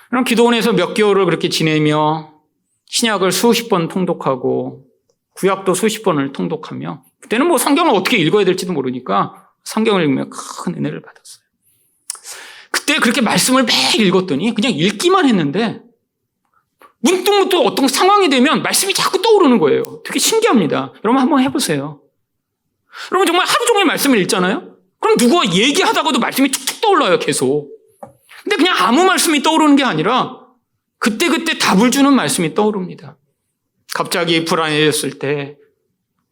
그럼 기도원에서 몇 개월을 그렇게 지내며 신약을 수십 번 통독하고 구약도 수십 번을 통독하며 그때는 뭐 성경을 어떻게 읽어야 될지도 모르니까 성경을 읽으며 큰 은혜를 받았어요. 그때 그렇게 말씀을 매일 읽었더니 그냥 읽기만 했는데 문득문득 어떤 상황이 되면 말씀이 자꾸 떠오르는 거예요. 되게 신기합니다. 여러분 한번 해보세요. 여러분 정말 하루 종일 말씀을 읽잖아요? 그럼 누구와 얘기하다가도 말씀이 툭툭 떠올라요, 계속. 근데 그냥 아무 말씀이 떠오르는 게 아니라 그때그때 답을 주는 말씀이 떠오릅니다. 갑자기 불안해졌을 때,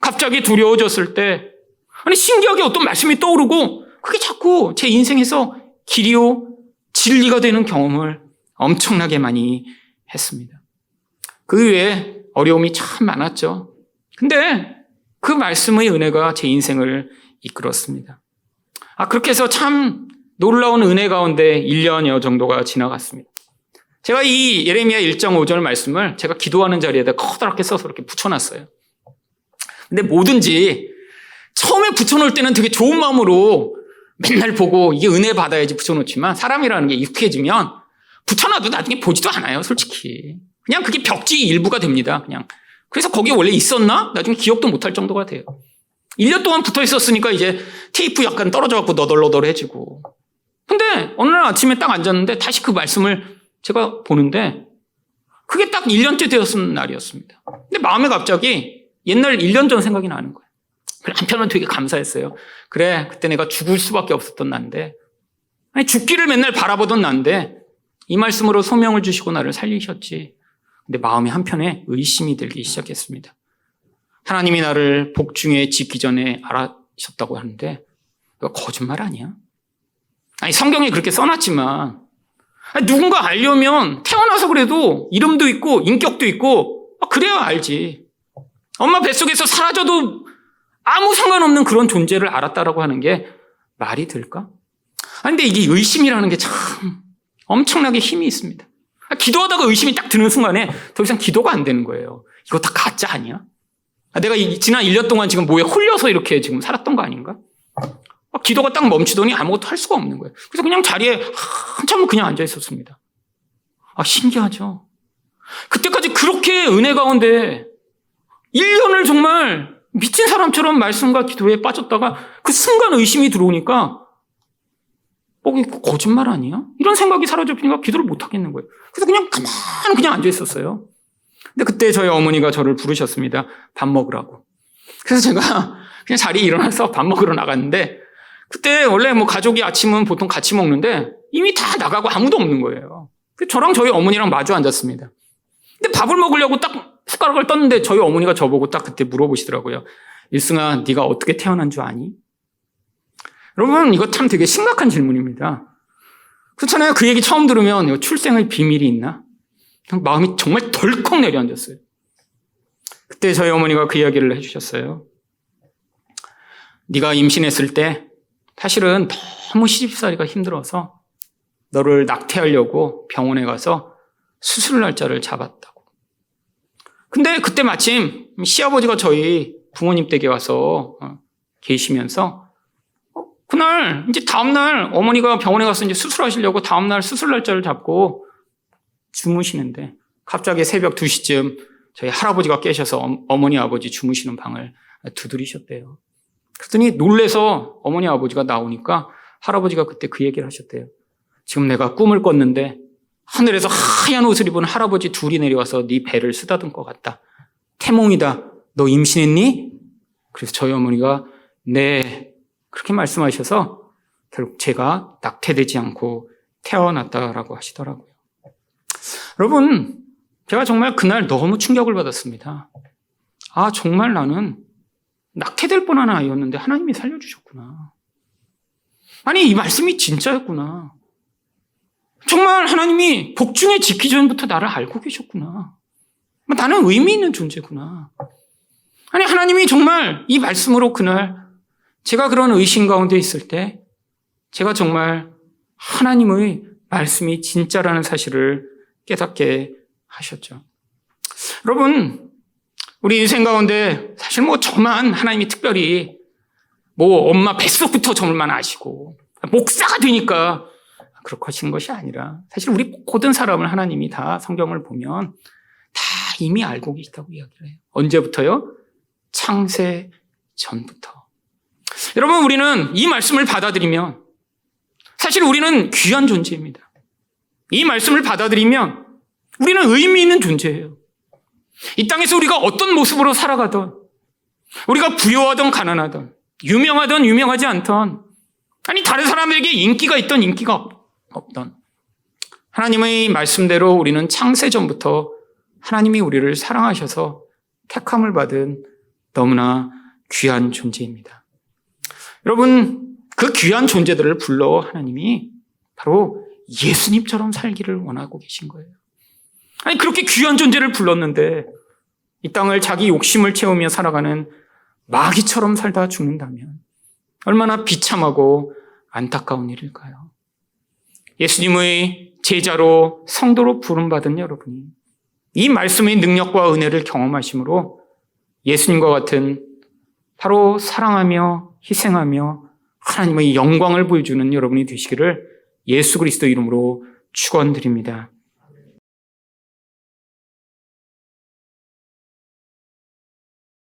갑자기 두려워졌을 때, 아니 신기하게 어떤 말씀이 떠오르고 그게 자꾸 제 인생에서 길이요 진리가 되는 경험을 엄청나게 많이 했습니다. 그 외에 어려움이 참 많았죠. 근데 그 말씀의 은혜가 제 인생을 이끌었습니다. 그렇게 해서 참 놀라운 은혜 가운데 1년여 정도가 지나갔습니다. 제가 이 예레미야 1장 5절 말씀을 제가 기도하는 자리에다 커다랗게 써서 이렇게 붙여놨어요. 근데 뭐든지 처음에 붙여놓을 때는 되게 좋은 마음으로 맨날 보고 이게 은혜 받아야지 붙여놓지만 사람이라는 게 익숙해지면 붙여놔도 나중에 보지도 않아요, 솔직히. 그냥 그게 벽지 일부가 됩니다, 그냥. 그래서 거기 원래 있었나? 나중에 기억도 못할 정도가 돼요. 1년 동안 붙어 있었으니까 이제 테이프 약간 떨어져갖고 너덜너덜해지고. 근데 어느 날 아침에 딱 앉았는데 다시 그 말씀을 제가 보는데 그게 딱 1년째 되었은 날이었습니다. 근데 마음에 갑자기 옛날 1년 전 생각이 나는 거예요. 한편은 되게 감사했어요. 그래, 그때 내가 죽을 수밖에 없었던 난데, 아니 죽기를 맨날 바라보던 난데 이 말씀으로 소명을 주시고 나를 살리셨지. 근데 마음이 한편에 의심이 들기 시작했습니다. 하나님이 나를 복중에 짓기 전에 알아셨다고 하는데 이거 거짓말 아니야? 아니 성경에 그렇게 써놨지만 누군가 알려면 태어나서 그래도 이름도 있고 인격도 있고 그래야 알지. 엄마 뱃속에서 사라져도 아무 상관없는 그런 존재를 알았다라고 하는 게 말이 될까? 근데 이게 의심이라는 게 참 엄청나게 힘이 있습니다. 기도하다가 의심이 딱 드는 순간에 더 이상 기도가 안 되는 거예요. 이거 다 가짜 아니야? 내가 지난 1년 동안 지금 뭐에 홀려서 이렇게 지금 살았던 거 아닌가? 기도가 딱 멈추더니 아무것도 할 수가 없는 거예요. 그래서 그냥 자리에 한참을 그냥 앉아 있었습니다. 신기하죠? 그때까지 그렇게 은혜 가운데 1년을 정말 미친 사람처럼 말씀과 기도에 빠졌다가 그 순간 의심이 들어오니까 이거 거짓말 아니야? 이런 생각이 사라져버리니까 기도를 못 하겠는 거예요. 그래서 그냥 가만히 그냥 앉아 있었어요. 근데 그때 저희 어머니가 저를 부르셨습니다. 밥 먹으라고. 그래서 제가 그냥 자리에 일어나서 밥 먹으러 나갔는데 그때 원래 뭐 가족이 아침은 보통 같이 먹는데 이미 다 나가고 아무도 없는 거예요. 그래서 저랑 저희 어머니랑 마주 앉았습니다. 근데 밥을 먹으려고 딱 숟가락을 떴는데 저희 어머니가 저보고 딱 그때 물어보시더라고요. 일승아, 네가 어떻게 태어난 줄 아니? 여러분 이거 참 되게 심각한 질문입니다. 그렇잖아요. 그 얘기 처음 들으면 출생의 비밀이 있나? 마음이 정말 덜컥 내려앉았어요. 그때 저희 어머니가 그 이야기를 해주셨어요. 네가 임신했을 때 사실은 너무 시집살이가 힘들어서 너를 낙태하려고 병원에 가서 수술 날짜를 잡았다고. 근데 그때 마침 시아버지가 저희 부모님 댁에 와서 계시면서 그날 이제 다음날 어머니가 병원에 가서 이제 수술하시려고 다음날 수술 날짜를 잡고 주무시는데 갑자기 새벽 2시쯤 저희 할아버지가 깨셔서 어머니 아버지 주무시는 방을 두드리셨대요. 그랬더니 놀래서 어머니 아버지가 나오니까 할아버지가 그때 그 얘기를 하셨대요. 지금 내가 꿈을 꿨는데 하늘에서 하얀 옷을 입은 할아버지 둘이 내려와서 네 배를 쓰다듬은 것 같다. 태몽이다. 너 임신했니? 그래서 저희 어머니가 네 그렇게 말씀하셔서 결국 제가 낙태되지 않고 태어났다라고 하시더라고요. 여러분, 제가 정말 그날 너무 충격을 받았습니다. 아, 정말 나는 낙태될 뻔한 아이였는데 하나님이 살려주셨구나. 아니, 이 말씀이 진짜였구나. 정말 하나님이 복중에 짓기 전부터 나를 알고 계셨구나. 나는 의미 있는 존재구나. 아니, 하나님이 정말 이 말씀으로 그날 제가 그런 의심 가운데 있을 때 제가 정말 하나님의 말씀이 진짜라는 사실을 깨닫게 하셨죠. 여러분, 우리 인생 가운데 사실 저만 하나님이 특별히 엄마 뱃속부터 저만 아시고 목사가 되니까 그렇게 하신 것이 아니라 사실 우리 모든 사람을 하나님이 다 성경을 보면 다 이미 알고 계시다고 이야기를 해요. 언제부터요? 창세 전부터. 여러분, 우리는 이 말씀을 받아들이면 사실 우리는 귀한 존재입니다. 이 말씀을 받아들이면 우리는 의미 있는 존재예요. 이 땅에서 우리가 어떤 모습으로 살아가던, 우리가 부유하던 가난하던, 유명하던 유명하지 않던, 아니 다른 사람에게 인기가 있던 인기가 없던, 하나님의 말씀대로 우리는 창세 전부터 하나님이 우리를 사랑하셔서 택함을 받은 너무나 귀한 존재입니다. 여러분, 그 귀한 존재들을 불러 하나님이 바로 예수님처럼 살기를 원하고 계신 거예요. 아니, 그렇게 귀한 존재를 불렀는데 이 땅을 자기 욕심을 채우며 살아가는 마귀처럼 살다 죽는다면 얼마나 비참하고 안타까운 일일까요? 예수님의 제자로 성도로 부름받은 여러분이 이 말씀의 능력과 은혜를 경험하심으로 예수님과 같은 바로 사랑하며 희생하며 하나님의 영광을 보여주는 여러분이 되시기를 예수 그리스도 이름으로 축원드립니다.